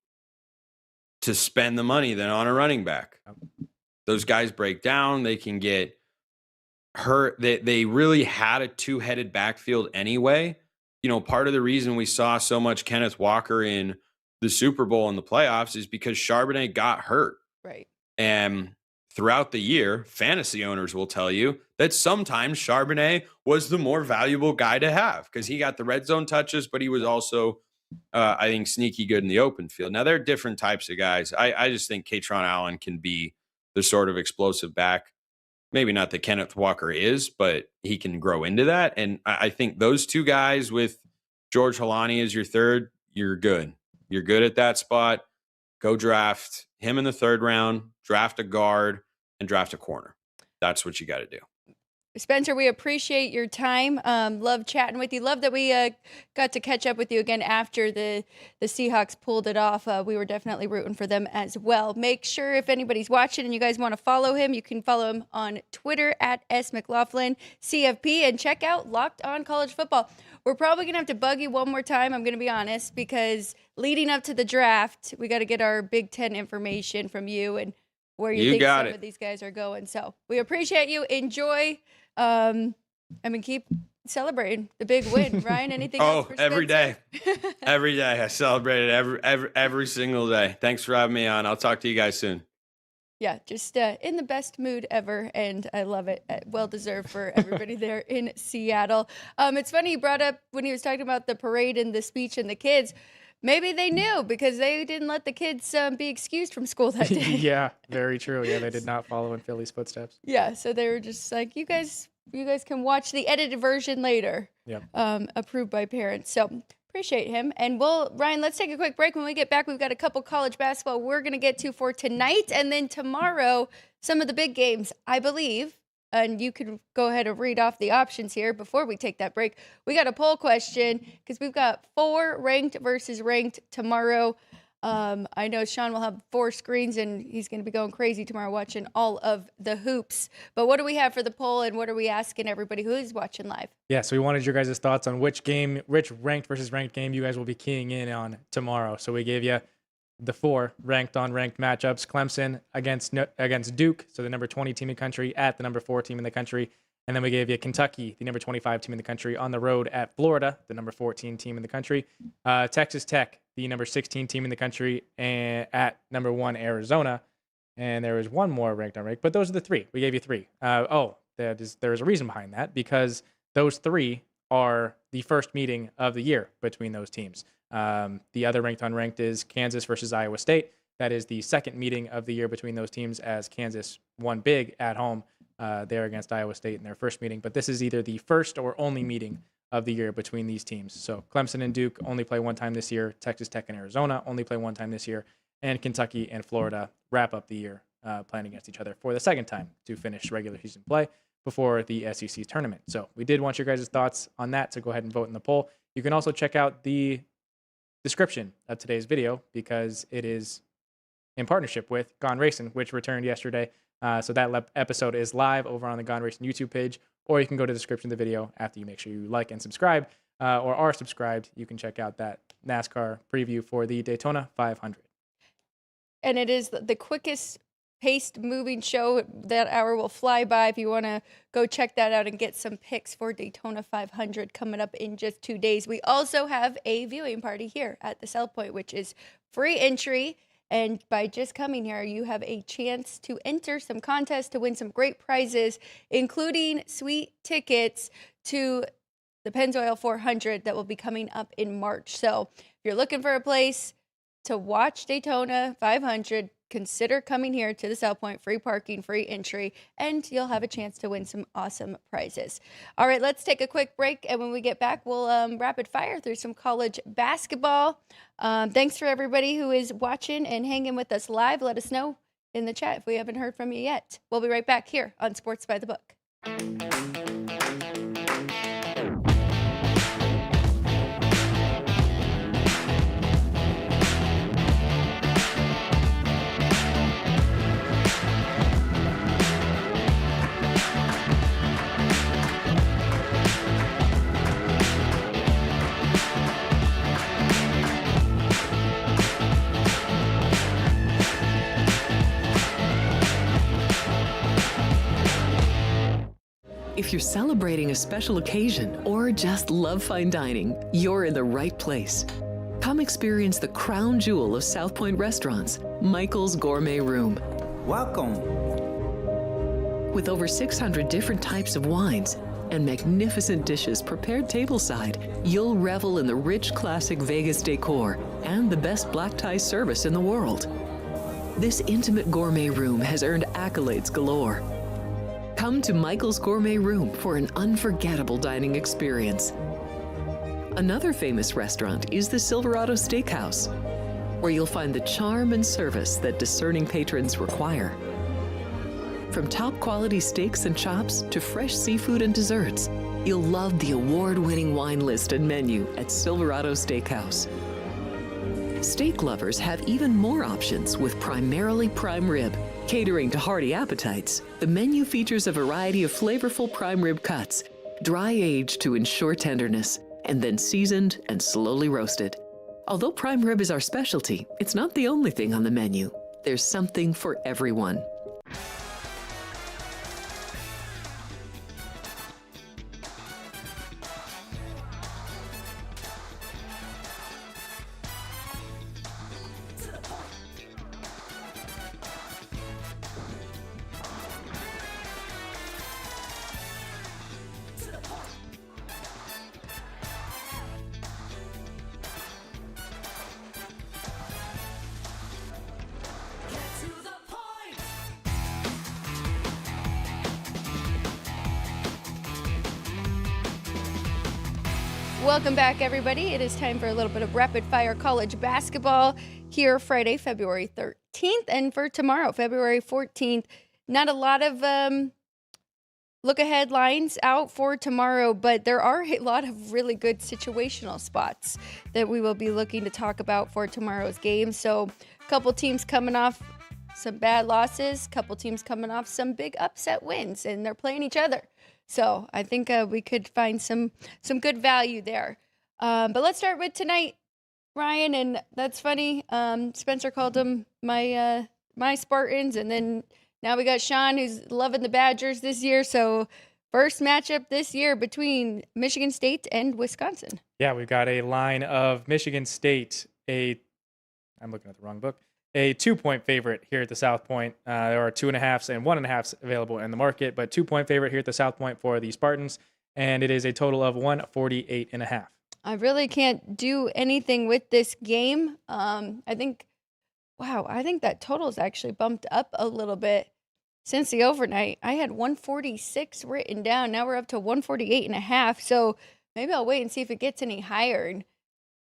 to spend the money than on a running back. Those guys break down. They can get hurt. They really had a two-headed backfield anyway. You know, part of the reason we saw so much Kenneth Walker in the Super Bowl and the playoffs is because Charbonnet got hurt. Right. And throughout the year, fantasy owners will tell you that sometimes Charbonnet was the more valuable guy to have because he got the red zone touches, but he was also, I think, sneaky good in the open field. Now, there are different types of guys. I just think Katron Allen can be the sort of explosive back. Maybe not that Kenneth Walker is, but he can grow into that. And I think those two guys with George Holani as your third, you're good. You're good at that spot. Go draft him in the third round, draft a guard, and draft a corner. That's what you got to do. Spencer, we appreciate your time. Love chatting with you. Love that we got to catch up with you again after the Seahawks pulled it off. We were definitely rooting for them as well. Make sure if anybody's watching and you guys want to follow him, you can follow him on Twitter at @SMcLaughlin_CFP and check out Locked On College Football. We're probably going to have to bug you one more time, I'm going to be honest, because leading up to the draft, we got to get our Big Ten information from you and where you think some of these guys are going. So we appreciate you. Enjoy. Keep celebrating the big win. Ryan, anything else for every day. Spencer? Every day. I celebrate it every single day. Thanks for having me on. I'll talk to you guys soon. Yeah, just in the best mood ever, and I love it. Well deserved for everybody there in Seattle. It's funny you brought up when he was talking about the parade and the speech and the kids. Maybe they knew because they didn't let the kids be excused from school that day. Yeah, very true. Yeah, they did not follow in Philly's footsteps. Yeah, so they were just like, you guys can watch the edited version later. Yep. Approved by parents. So appreciate him. And Ryan, let's take a quick break. When we get back, we've got a couple college basketball we're going to get to for tonight. And then tomorrow, some of the big games, I believe. And you can go ahead and read off the options here before we take that break. We got a poll question because we've got 4 ranked versus ranked tomorrow. I know Sean will have 4 screens and he's going to be going crazy tomorrow watching all of the hoops. But what do we have for the poll and what are we asking everybody who is watching live? Yeah, so we wanted your guys' thoughts on which ranked versus ranked game you guys will be keying in on tomorrow. So we gave you the 4 ranked on ranked matchups. Clemson against Duke, so the number 20 team in the country at the number 4 team in the country. And then we gave you Kentucky, the number 25 team in the country, on the road at Florida, the number 14 team in the country. Texas Tech, the number 16 team in the country, and at number 1 Arizona. And there was one more ranked on ranked, but those are the 3. We gave you 3. There is a reason behind that because those 3 are the first meeting of the year between those teams. The other ranked on ranked is Kansas versus Iowa State. That is the second meeting of the year between those teams as Kansas won big at home there against Iowa State in their first meeting. But this is either the first or only meeting of the year between these teams. So Clemson and Duke only play one time this year. Texas Tech and Arizona only play one time this year. And Kentucky and Florida wrap up the year playing against each other for the second time to finish regular season play before the SEC tournament. So we did want your guys' thoughts on that, so go ahead and vote in the poll. You can also check out the description of today's video because it is in partnership with Gone Racing, which returned yesterday. So that episode is live over on the Gone Racing YouTube page, or you can go to the description of the video after you make sure you like and subscribe or are subscribed. You can check out that NASCAR preview for the Daytona 500. And it is the quickest paced moving show. That hour will fly by if you want to go check that out and get some picks for Daytona 500 coming up in just 2 days. We also have a viewing party here at the South Point, which is free entry. And by just coming here, you have a chance to enter some contests to win some great prizes, including sweet tickets to the Pennzoil 400 that will be coming up in March. So if you're looking for a place to watch Daytona 500, consider coming here to the South Point. Free parking, free entry, and you'll have a chance to win some awesome prizes. All right, let's take a quick break, and when we get back, we'll rapid fire through some college basketball. Thanks for everybody who is watching and hanging with us live. Let us know in the chat if we haven't heard from you yet. We'll be right back here on Sports by the Book. If you're celebrating a special occasion or just love fine dining, you're in the right place. Come experience the crown jewel of South Point restaurants, Michael's Gourmet Room. Welcome. With over 600 different types of wines and magnificent dishes prepared tableside, you'll revel in the rich classic Vegas decor and the best black tie service in the world. This intimate gourmet room has earned accolades galore. Come to Michael's Gourmet Room for an unforgettable dining experience. Another famous restaurant is the Silverado Steakhouse, where you'll find the charm and service that discerning patrons require. From top quality steaks and chops to fresh seafood and desserts, you'll love the award-winning wine list and menu at Silverado Steakhouse. Steak lovers have even more options with primarily prime rib. Catering to hearty appetites, the menu features a variety of flavorful prime rib cuts, dry aged to ensure tenderness, and then seasoned and slowly roasted. Although prime rib is our specialty, it's not the only thing on the menu. There's something for everyone. Welcome back, everybody. It is time for a little bit of rapid fire college basketball here Friday, February 13th, and for tomorrow, February 14th. Not a lot of look-ahead lines out for tomorrow, but there are a lot of really good situational spots that we will be looking to talk about for tomorrow's game. So a couple teams coming off some bad losses, couple teams coming off some big upset wins, and they're playing each other. So I think we could find some good value there. But let's start with tonight, Ryan, and that's funny. Spencer called them my Spartans, and then now we got Sean, who's loving the Badgers this year. So first matchup this year between Michigan State and Wisconsin. Yeah, we've got a line of Michigan State, I'm looking at the wrong book, a 2-point favorite here at the South Point. There are 2.5s and 1.5s available in the market, but 2-point favorite here at the South Point for the Spartans, and it is a total of 148.5. I really can't do anything with this game. I think that total is actually bumped up a little bit since the overnight. I had 146 written down. Now we're up to 148.5. So maybe I'll wait and see if it gets any higher and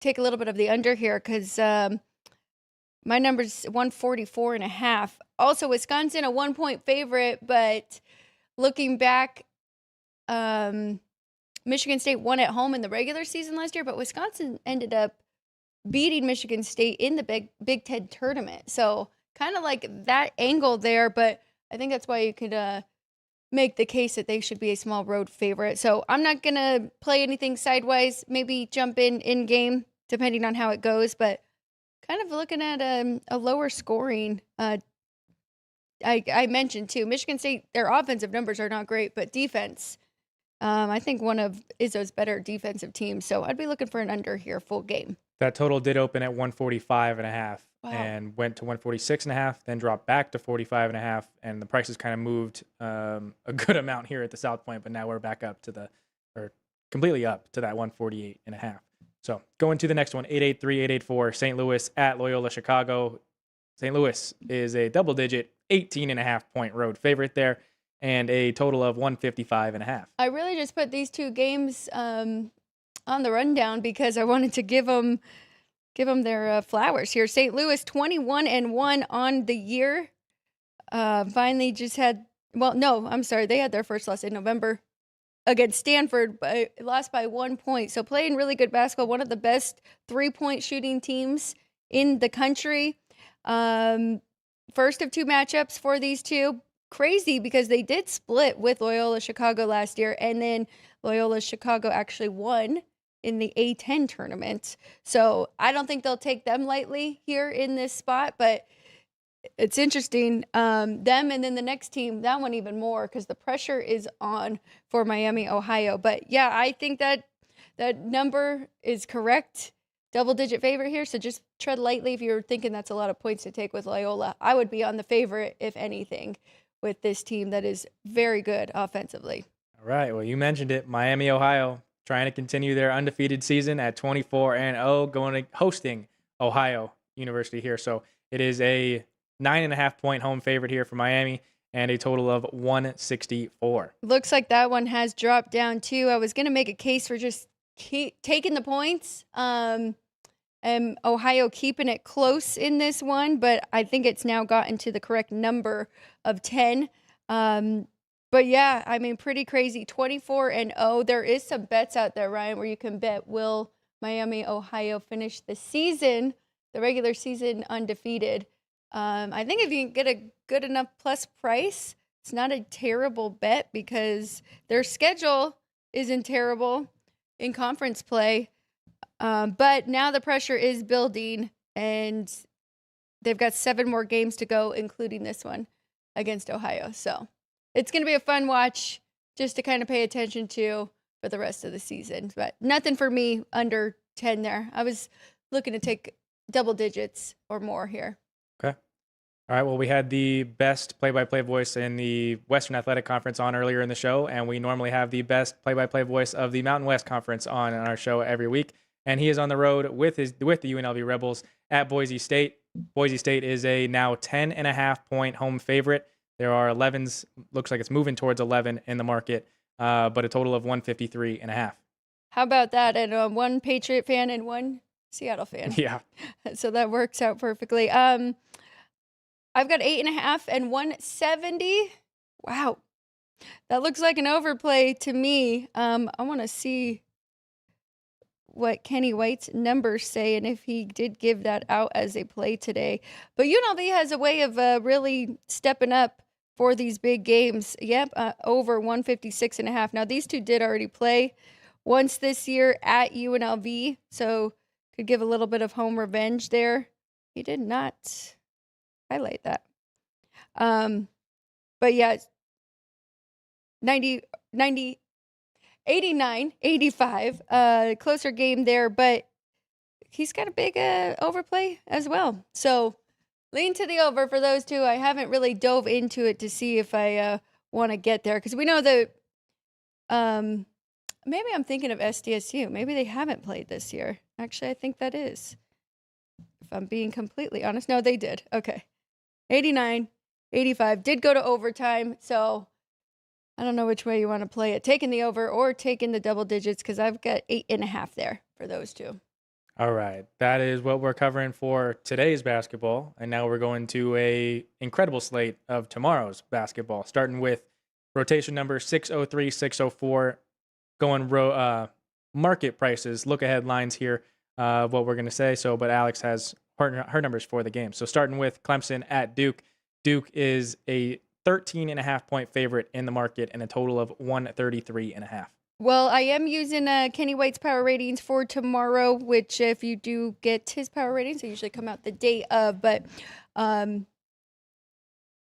take a little bit of the under here, because my number's 144.5. Also, Wisconsin, a 1-point favorite, but looking back, Michigan State won at home in the regular season last year, but Wisconsin ended up beating Michigan State in the Big Ten tournament. So kind of like that angle there, but I think that's why you could make the case that they should be a small road favorite. So I'm not going to play anything sidewise, maybe jump in game, depending on how it goes, but kind of looking at a lower scoring. I mentioned too, Michigan State, their offensive numbers are not great, but defense, I think one of Izzo's better defensive teams. So I'd be looking for an under here, full game. That total did open at 145.5 Wow. and went to 146.5, then dropped back to 45.5, and the prices kind of moved a good amount here at the South Point, but now we're back up to completely up to that 148.5. So going to the next one, 883-884, St. Louis at Loyola Chicago. St. Louis is a double-digit 18.5-point road favorite there, and a total of 155.5. I really just put these two games on the rundown because I wanted to give them their flowers here. St. Louis 21-1 on the year. Finally just had, they had their first loss in November against Stanford, but lost by 1 point. So playing really good basketball, one of the best 3-point shooting teams in the country. First of two matchups for these two. Crazy because they did split with Loyola Chicago last year, and then Loyola Chicago actually won in the A10 tournament. So I don't think they'll take them lightly here in this spot, but it's interesting. Them and then the next team, that one even more, because the pressure is on for Miami, Ohio. But yeah, I think that number is correct. Double-digit favorite here, so just tread lightly if you're thinking that's a lot of points to take with Loyola. I would be on the favorite, if anything, with this team that is very good offensively. All right, well, you mentioned it. Miami, Ohio, trying to continue their undefeated season at 24-0, hosting Ohio University here. So it is a 9.5-point home favorite here for Miami, and a total of 164. Looks like that one has dropped down too. I was going to make a case for just taking the points, and Ohio keeping it close in this one, but I think it's now gotten to the correct number of 10. But yeah, I mean, pretty crazy. 24-0. There is some bets out there, Ryan, where you can bet will Miami, Ohio finish the season, the regular season, undefeated. I think if you can get a good enough plus price, it's not a terrible bet because their schedule isn't terrible in conference play. But now the pressure is building, and they've got 7 more games to go, including this one against Ohio. So it's going to be a fun watch just to kind of pay attention to for the rest of the season. But nothing for me under 10 there. I was looking to take double digits or more here. Okay. All right. Well, we had the best play-by-play voice in the Western Athletic Conference on earlier in the show, and we normally have the best play-by-play voice of the Mountain West Conference on our show every week. And he is on the road with the UNLV Rebels at Boise State. Boise State is a now 10.5-point home favorite. There are 11s, looks like it's moving towards 11 in the market, but a total of 153.5. How about that? And one Patriot fan and one Seattle fan. Yeah. So that works out perfectly. I've got 8.5 and 170. Wow. That looks like an overplay to me. I want to see what Kenny White's numbers say and if he did give that out as a play today. But UNLV has a way of really stepping up for these big games. Yep, over 156.5. Now, these two did already play once this year at UNLV, so could give a little bit of home revenge there. He did not highlight that. But yeah, 89, 85, closer game there, but he's got a big overplay as well. So lean to the over for those two. I haven't really dove into it to see if I want to get there because we know that maybe I'm thinking of SDSU. Maybe they haven't played this year. Actually, I think that is. If I'm being completely honest. No, they did. Okay. 89, 85. Did go to overtime, so I don't know which way you want to play it. Taking the over or taking the double digits because I've got 8.5 there for those two. All right. That is what we're covering for today's basketball. And now we're going to a incredible slate of tomorrow's basketball, starting with rotation number 603, 604, going market prices, look ahead lines here, what we're going to say. So, but Alex has her numbers for the game. So starting with Clemson at Duke. Duke is a 13.5-point favorite in the market and a total of 133.5. Well, I am using Kenny White's power ratings for tomorrow, which if you do get his power ratings, they usually come out the day of, but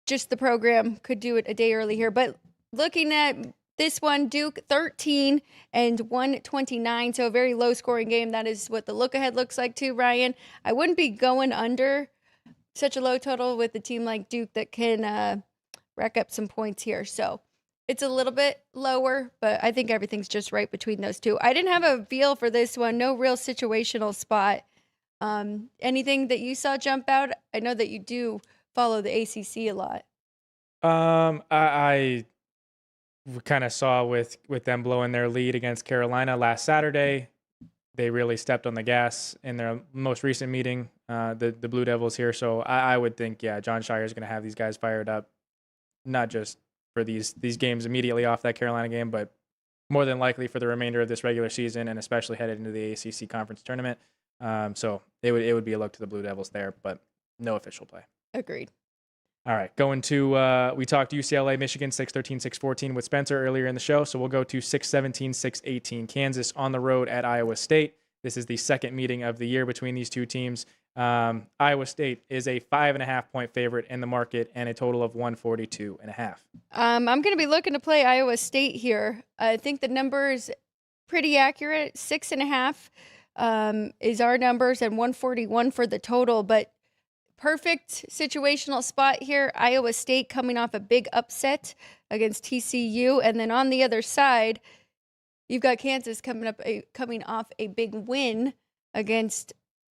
just the program could do it a day early here. But looking at this one, Duke 13 and 129, so a very low scoring game. That is what the look ahead looks like too, Ryan. I wouldn't be going under such a low total with a team like Duke that can rack up some points here. So it's a little bit lower, but I think everything's just right between those two. I didn't have a feel for this one. No real situational spot. Anything that you saw jump out? I know that you do follow the ACC a lot. I kind of saw with them blowing their lead against Carolina last Saturday. They really stepped on the gas in their most recent meeting, the Blue Devils here. So I would think, yeah, John Shire is going to have these guys fired up, not just for these games immediately off that Carolina game, but more than likely for the remainder of this regular season and especially headed into the ACC conference tournament. So it would be a look to the Blue Devils there, but no official play. Agreed. All right, going to, we talked UCLA, Michigan, 613, 614 with Spencer earlier in the show. So we'll go to 617, 618, Kansas on the road at Iowa State. This is the second meeting of the year between these two teams. Iowa State is a 5.5-point favorite in the market and a total of 142.5. I'm going to be looking to play Iowa State here. I think the number is pretty accurate. 6.5 is our numbers and 141 for the total, but perfect situational spot here. Iowa State coming off a big upset against TCU. And then on the other side, you've got Kansas coming off a big win against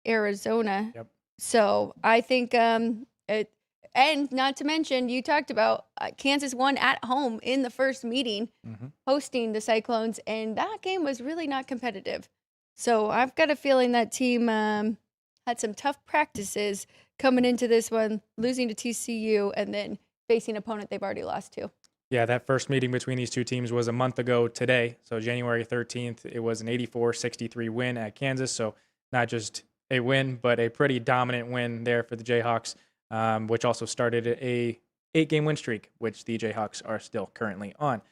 Arizona. Yep. So I think, and not to mention, you talked about Kansas won at home in the first meeting, hosting the Cyclones, and that game was really not competitive. So I've got a feeling that team had some tough practices coming into this one, losing to TCU, and then facing an opponent they've already lost to. Yeah, that first meeting between these two teams was a month ago today. So January 13th, it was an 84-63 win at Kansas. So not just a win, but a pretty dominant win there for the Jayhawks, which also started a 8-game win streak, which the Jayhawks are still currently on.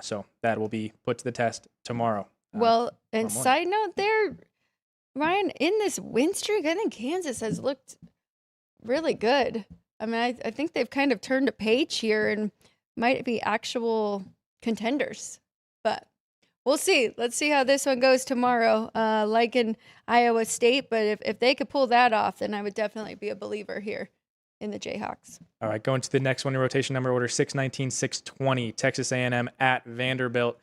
So that will be put to the test tomorrow. Well, and tomorrow morning. side note there, Ryan, in this win streak, I think Kansas has looked really good. I mean, I think they've kind of turned a page here and might be actual contenders. But we'll see. Let's see how this one goes tomorrow, like in Iowa State. But if they could pull that off, then I would definitely be a believer here in the Jayhawks. All right, going to the next one in rotation number order, 619-620, Texas A&M at Vanderbilt.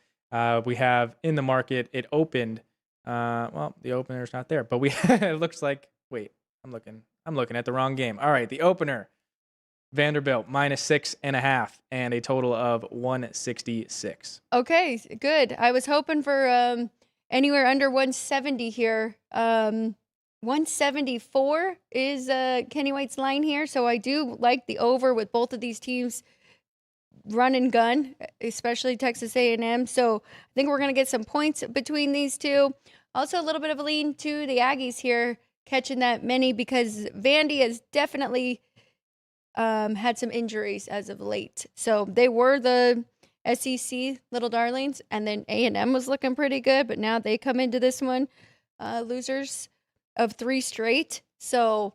We have in the market, it opened. Well, the opener's not there, but it looks like, wait, I'm looking at the wrong game. All right, the opener, Vanderbilt -6.5 and a total of 166. Okay, good. I was hoping for anywhere under 170 here. 174 is Kenny White's line here, so I do like the over with both of these teams run and gun, especially Texas A&M. So I think we're going to get some points between these two. Also a little bit of a lean to the Aggies here, catching that many because Vandy has definitely had some injuries as of late. So they were the SEC little darlings, and then A&M was looking pretty good, but now they come into this one losers of 3 straight. So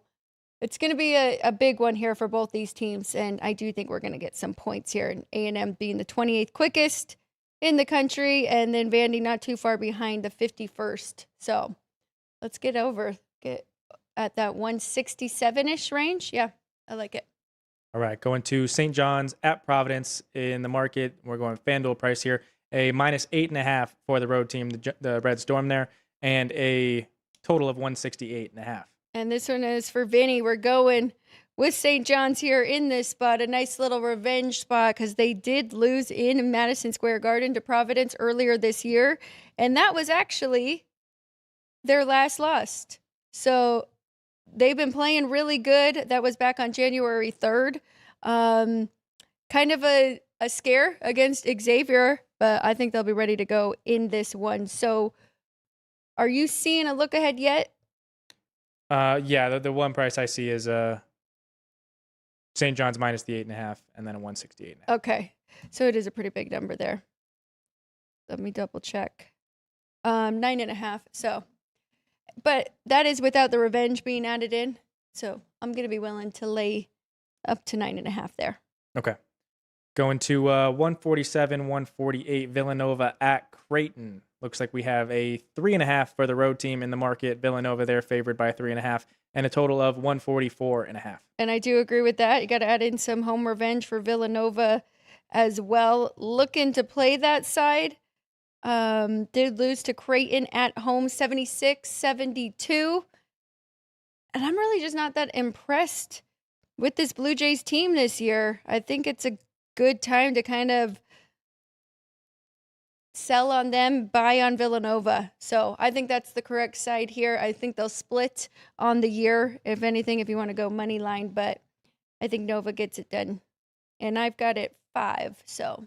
it's going to be a big one here for both these teams, and I do think we're going to get some points here, and A&M being the 28th quickest in the country, and then Vandy not too far behind, the 51st. So let's get at that 167-ish range. Yeah, I like it. All right, going to St. John's at Providence in the market. We're going FanDuel price here. A -8.5 for the road team, the Red Storm there, and a total of 168.5. And this one is for Vinny. We're going with St. John's here in this spot, a nice little revenge spot because they did lose in Madison Square Garden to Providence earlier this year. And that was actually their last loss. So they've been playing really good. That was back on January 3rd. Kind of a scare against Xavier, but I think they'll be ready to go in this one. So are you seeing a look ahead yet? Yeah, the one price I see is St. John's minus the 8.5 and then a 168.5. Okay. So it is a pretty big number there. Let me double check. 9.5. So, but that is without the revenge being added in. So I'm going to be willing to lay up to 9.5 there. Okay. Going to 147, 148, Villanova at Creighton. Looks like we have a 3.5 for the road team in the market. Villanova, they're favored by 3.5 and a total of 144.5. And I do agree with that. You got to add in some home revenge for Villanova as well. Looking to play that side. Did lose to Creighton at home 76-72. And I'm really just not that impressed with this Blue Jays team this year. I think it's a good time to kind of sell on them, buy on Villanova. So I think that's the correct side here. I think they'll split on the year, if anything, if you want to go money line. But I think Nova gets it done. And I've got it 5. So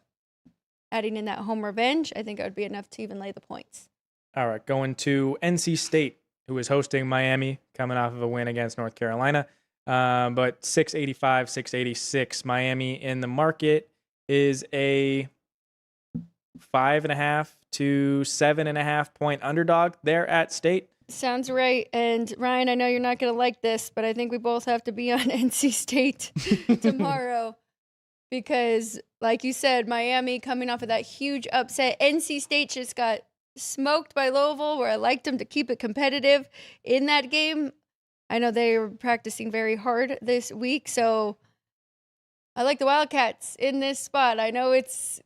adding in that home revenge, I think it would be enough to even lay the points. All right, going to NC State, who is hosting Miami, coming off of a win against North Carolina. But 685, 686. Miami in the market is a 5.5 to 7.5 point underdog there at State. Sounds right. And Ryan, I know you're not going to like this, but I think we both have to be on NC State tomorrow because, like you said, Miami coming off of that huge upset. NC State just got smoked by Louisville, where I liked them to keep it competitive in that game. I know they were practicing very hard this week, so I like the Wildcats in this spot. I know it's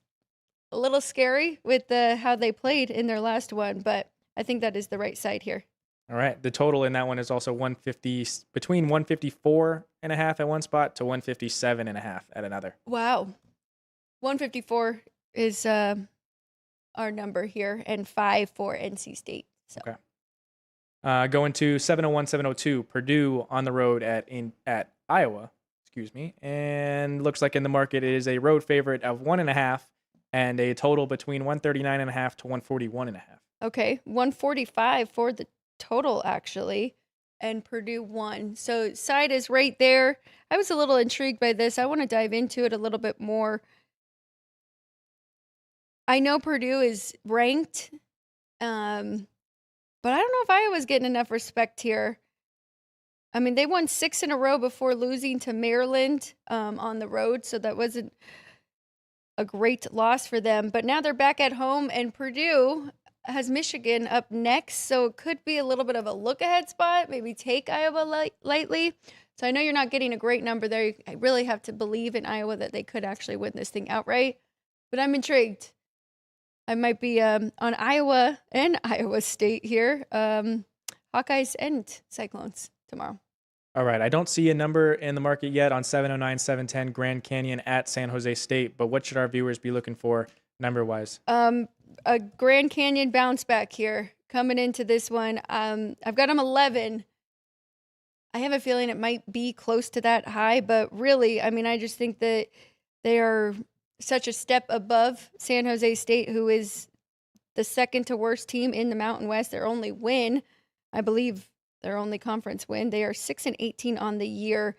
a little scary with how they played in their last one, but I think that is the right side here. All right. The total in that one is also 150, between 154.5 at one spot to 157.5 at another. Wow. 154 is our number here, and 5 for NC State. So. Okay. Going to 701, 702, Purdue on the road at Iowa. Excuse me. And looks like in the market it is a road favorite of 1.5 and a total between 139.5 to 141.5. Okay, 145 for the total, actually, and Purdue won. So side is right there. I was a little intrigued by this. I want to dive into it a little bit more. I know Purdue is ranked, but I don't know if Iowa's getting enough respect here. I mean, they won 6 in a row before losing to Maryland on the road, so that wasn't a great loss for them. But now they're back at home, and Purdue has Michigan up next, so it could be a little bit of a look-ahead spot, maybe take Iowa lightly. So I know you're not getting a great number there. I really have to believe in Iowa that they could actually win this thing outright, but I'm intrigued. I might be on Iowa and Iowa State here, Hawkeyes and Cyclones tomorrow. All right. I don't see a number in the market yet on 709, 710 Grand Canyon at San Jose State, but what should our viewers be looking for number-wise? A Grand Canyon bounce back here coming into this one. I've got them 11. I have a feeling it might be close to that high, but really, I mean, I just think that they are such a step above San Jose State, who is the second to worst team in the Mountain West. Their only win, I believe, their only conference win. They are 6-18 on the year.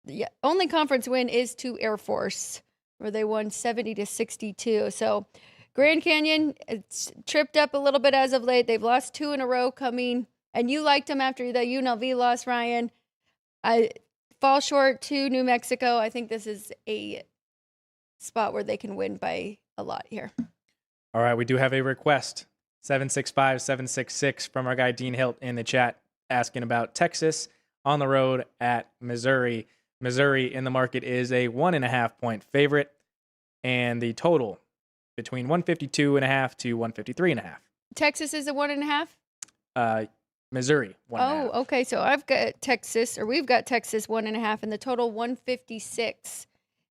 The only conference win is to Air Force, where they won 70-62. So Grand Canyon, it's tripped up a little bit as of late. They've lost 2 in a row coming, and you liked them after the UNLV loss, Ryan. I fall short to New Mexico. I think this is a spot where they can win by a lot here. All right, we do have a request, 765-766 from our guy Dean Hilt in the chat, asking about Texas on the road at Missouri. Missouri in the market is a 1.5-point favorite, and the total between 152.5 to 153.5. Texas is a 1.5? Missouri, 1.5. Oh, okay. So we've got Texas 1.5, and the total 156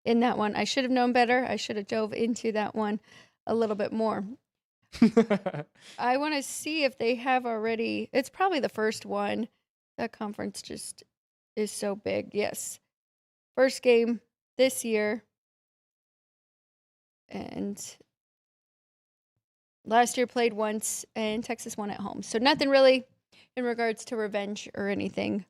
in that one. I should have known better. I should have dove into that one a little bit more. I want to see if they have already. It's probably the first one. That conference just is so big. Yes. First game this year. And last year played once, and Texas won at home. So nothing really in regards to revenge or anything.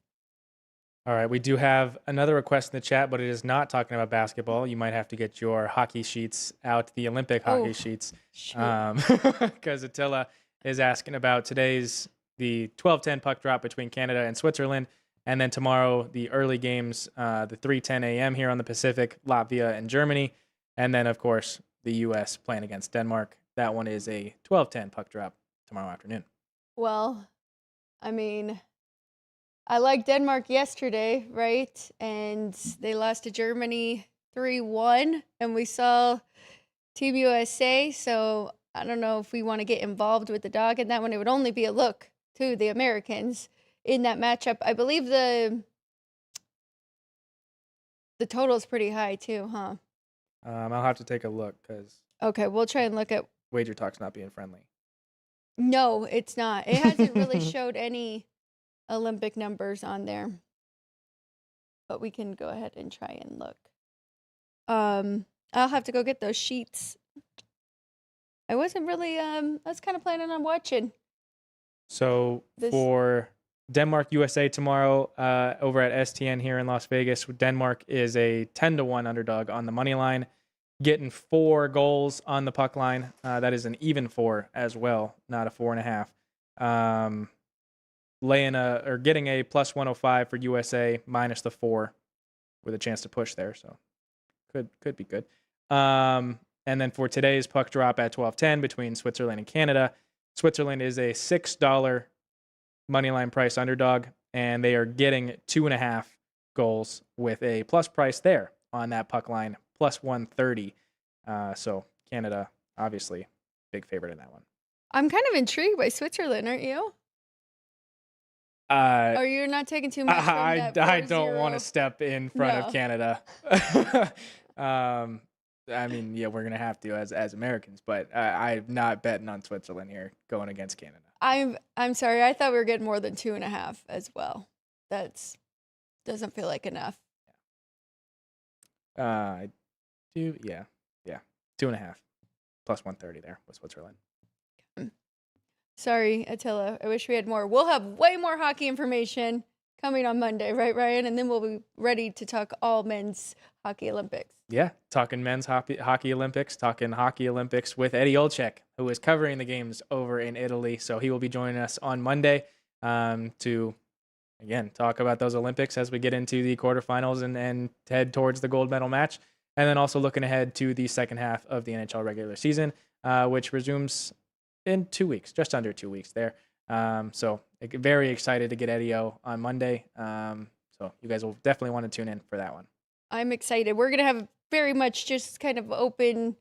All right, we do have another request in the chat, but it is not talking about basketball. You might have to get your hockey sheets out, the Olympic hockey sheets, because Attila is asking about the 12:10 puck drop between Canada and Switzerland, and then tomorrow the early games, the 3:10 a.m. here on the Pacific, Latvia and Germany, and then of course the U.S. playing against Denmark. That one is a 12:10 puck drop tomorrow afternoon. Well, I mean, I liked Denmark yesterday, right? And they lost to Germany 3-1, and we saw Team USA. So I don't know if we want to get involved with the dog in that one. It would only be a look to the Americans in that matchup. I believe the total is pretty high too, huh? I'll have to take a look because Okay, we'll try and look at. Wager Talk's not being friendly. No, it's not. It hasn't really showed any Olympic numbers on there, but we can go ahead and try and look. I'll have to go get those sheets. I wasn't really I was kind of planning on watching. So for Denmark USA tomorrow over at STN here in Las Vegas, Denmark is a 10-1 underdog on the money line, getting 4 goals on the puck line. That is an even 4 as well, not a 4.5. Getting a plus 105 for USA minus the 4 with a chance to push there. So could be good. And then for today's puck drop at 12:10 between Switzerland and Canada, Switzerland is a $6 money line price underdog, and they are getting 2.5 goals with a plus price there on that puck line, plus 130. So Canada, obviously, big favorite in that one. I'm kind of intrigued by Switzerland, aren't you? Or you're not taking too much from that 4-0? I don't want to step in front of Canada. I mean, yeah, we're going to have to as Americans, but I'm not betting on Switzerland here going against Canada. I'm sorry. I thought we were getting more than 2.5 as well. That's doesn't feel like enough. I do. Yeah. 2.5 plus 130 there was Switzerland. Sorry, Attila. I wish we had more. We'll have way more hockey information coming on Monday, right, Ryan? And then we'll be ready to talk all men's hockey Olympics. Yeah, talking men's hockey Olympics, talking hockey Olympics with Eddie Olczyk, who is covering the games over in Italy. So he will be joining us on Monday to, again, talk about those Olympics as we get into the quarterfinals and head towards the gold medal match. And then also looking ahead to the second half of the NHL regular season, which resumes in 2 weeks, just under 2 weeks there. So very excited to get Eddie O on Monday. So you guys will definitely want to tune in for that one. I'm excited. We're going to have very much just kind of open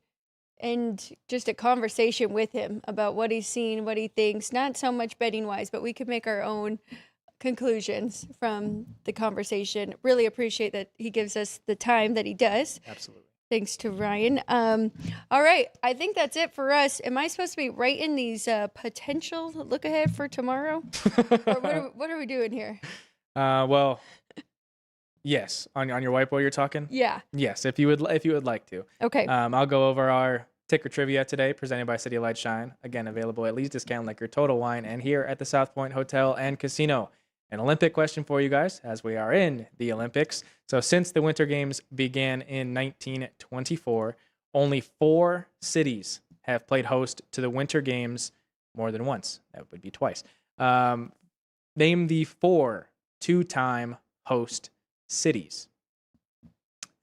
and just a conversation with him about what he's seen, what he thinks, not so much betting wise, but we could make our own conclusions from the conversation. Really appreciate that he gives us the time that he does. Absolutely. Thanks to Ryan. All right. I think that's it for us. Am I supposed to be writing these potential look ahead for tomorrow? Or what are we doing here? Well, yes. On your whiteboard you're talking? Yeah. Yes, if you would like to. Okay. I'll go over our ticker trivia today, presented by City Light Shine. Again, available at Lee's Discount Liquor, Total Wine, and here at the South Point Hotel and Casino. An Olympic question for you guys, as we are in the Olympics. So since the Winter Games began in 1924, only 4 cities have played host to the Winter Games more than once. That would be twice. Name the 4 two-time host cities.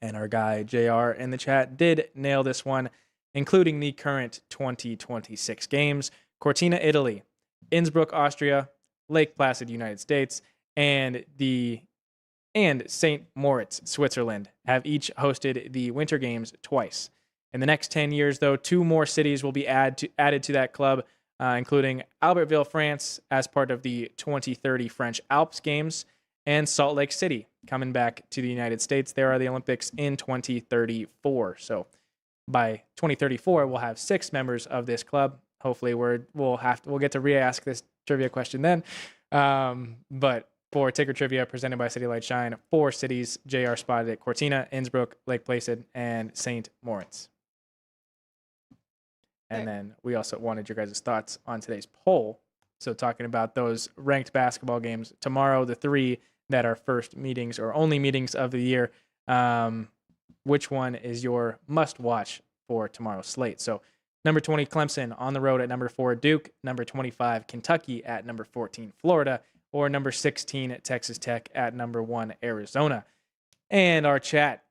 And our guy JR in the chat did nail this one, including the current 2026 games. Cortina, Italy, Innsbruck, Austria, Lake Placid, United States, and St. Moritz, Switzerland, have each hosted the Winter Games twice. In the next 10 years, though, 2 more cities will be added to that club, including Albertville, France, as part of the 2030 French Alps Games, and Salt Lake City, coming back to the United States. There are the Olympics in 2034. So by 2034, we'll have 6 members of this club. Hopefully, we'll get to re-ask this trivia question then. But for ticker trivia presented by City Light Shine, 4 cities JR spotted at: Cortina, Innsbruck, Lake Placid, and St. Moritz. And then we also wanted your guys' thoughts on today's poll. So talking about those ranked basketball games tomorrow, the 3 that are first meetings or only meetings of the year, which one is your must-watch for tomorrow's slate? So number 20, Clemson on the road at number 4, Duke. Number 25, Kentucky at number 14, Florida. Or number 16, Texas Tech at number 1, Arizona. And our chat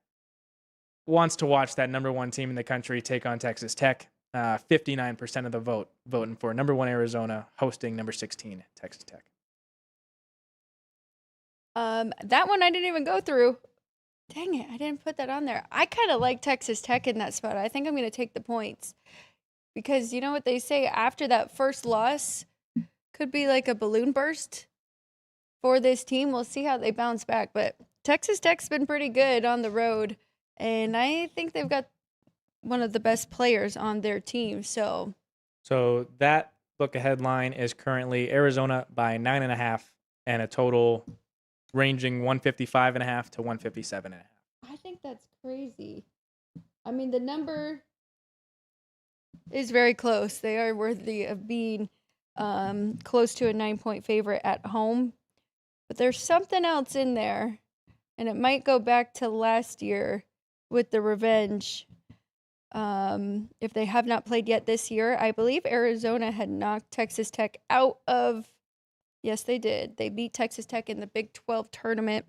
wants to watch that number 1 team in the country take on Texas Tech. 59% of the vote voting for number 1, Arizona, hosting number 16, Texas Tech. That one I didn't even go through. Dang it, I didn't put that on there. I kind of like Texas Tech in that spot. I think I'm going to take the points. Because you know what they say, after that first loss, could be like a balloon burst for this team. We'll see how they bounce back. But Texas Tech's been pretty good on the road, and I think they've got one of the best players on their team. So that look-ahead line is currently Arizona by 9.5 and a total ranging 155.5 to 157.5. I think that's crazy. I mean, the number is very close. They are worthy of being close to a 9-point favorite at home. But there's something else in there, and it might go back to last year with the revenge. If they have not played yet this year, I believe Arizona had knocked Texas Tech out of. Yes, they did. They beat Texas Tech in the Big 12 tournament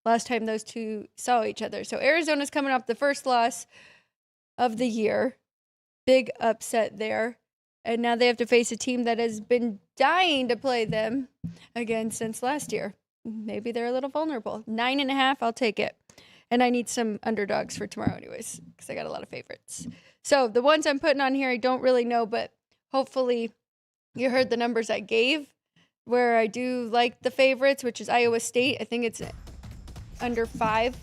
last time those two saw each other. So Arizona's coming off the first loss of the year. Big upset there. And now they have to face a team that has been dying to play them again since last year. Maybe they're a little vulnerable. 9.5, I'll take it. And I need some underdogs for tomorrow anyways, because I got a lot of favorites. So the ones I'm putting on here, I don't really know, but hopefully you heard the numbers I gave, where I do like the favorites, which is Iowa State. I think it's under 5.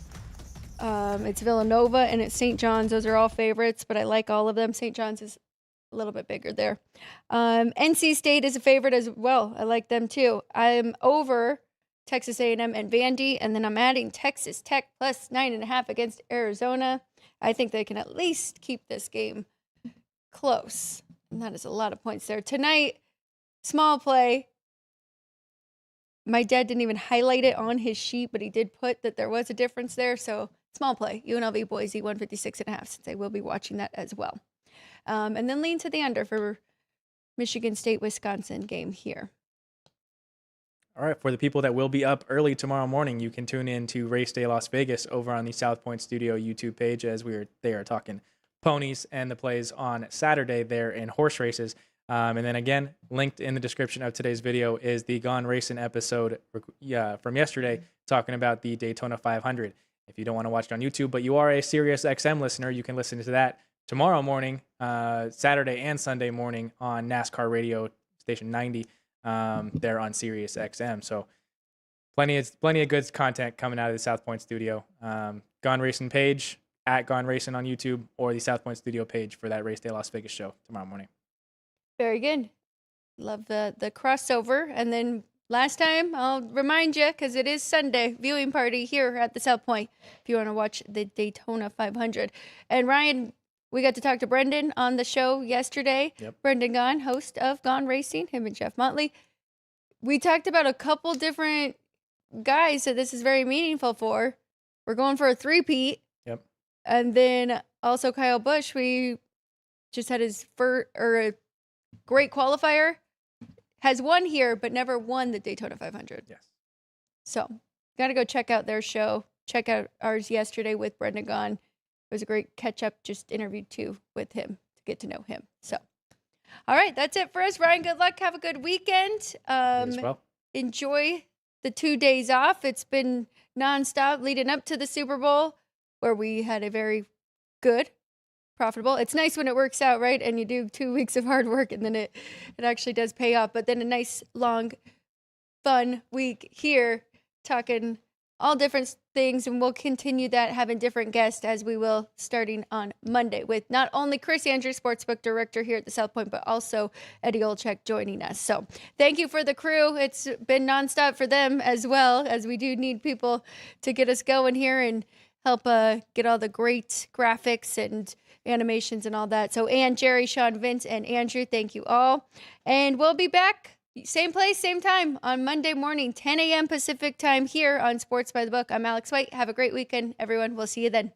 It's Villanova and it's St. John's. Those are all favorites, but I like all of them. St. John's is a little bit bigger there. NC State is a favorite as well. I like them too. I'm over Texas A&M and Vandy, and then I'm adding Texas Tech plus 9.5 against Arizona. I think they can at least keep this game close, and that is a lot of points there. Tonight, small play. My dad didn't even highlight it on his sheet, but he did put that there was a difference there, so small play. UNLV Boise 156.5, since I will be watching that as well. And then lean to the under for Michigan State-Wisconsin game here. All right, for the people that will be up early tomorrow morning, you can tune in to Race Day Las Vegas over on the South Point Studio YouTube page as they are talking ponies and the plays on Saturday there in horse races. And then again, linked in the description of today's video is the Gone Racing episode from yesterday talking about the Daytona 500. If you don't want to watch it on YouTube, but you are a Sirius XM listener, you can listen to that tomorrow morning, Saturday and Sunday morning on NASCAR Radio Station 90 there on Sirius XM. So plenty of good content coming out of the South Point Studio. Gone Racing page at Gone Racing on YouTube, or the South Point Studio page for that Race Day Las Vegas show tomorrow morning. Very good. Love the crossover. And then last time, I'll remind you, because it is Sunday, viewing party here at the South Point, if you want to watch the Daytona 500. And Ryan, we got to talk to Brendan on the show yesterday. Yep. Brendan Gaughan, host of Gone Racing, him and Jeff Motley. We talked about a couple different guys that this is very meaningful for. We're going for a three-peat. Yep. And then also Kyle Busch, we just had his a great qualifier, has won here, but never won the Daytona 500. Yes. So got to go check out their show. Check out ours yesterday with Brendan Gaughan. It was a great catch-up, just interviewed too with him to get to know him. So, all right, that's it for us. Ryan, good luck. Have a good weekend. As well. Enjoy the 2 days off. It's been nonstop leading up to the Super Bowl, where we had a very good, profitable. It's nice when it works out, right? And you do 2 weeks of hard work, and then it actually does pay off. But then a nice, long, fun week here, talking all different things, and we'll continue that, having different guests as we will starting on Monday with not only Chris Andrews, Sportsbook Director here at the South Point, but also Eddie Olczyk joining us. So thank you for the crew. It's been nonstop for them as well, as we do need people to get us going here and help get all the great graphics and animations and all that. So Ann, Jerry, Sean, Vince, and Andrew, thank you all. And we'll be back same place, same time on Monday morning, 10 a.m. Pacific time here on Sports by the Book. I'm Alex White. Have a great weekend, everyone. We'll see you then.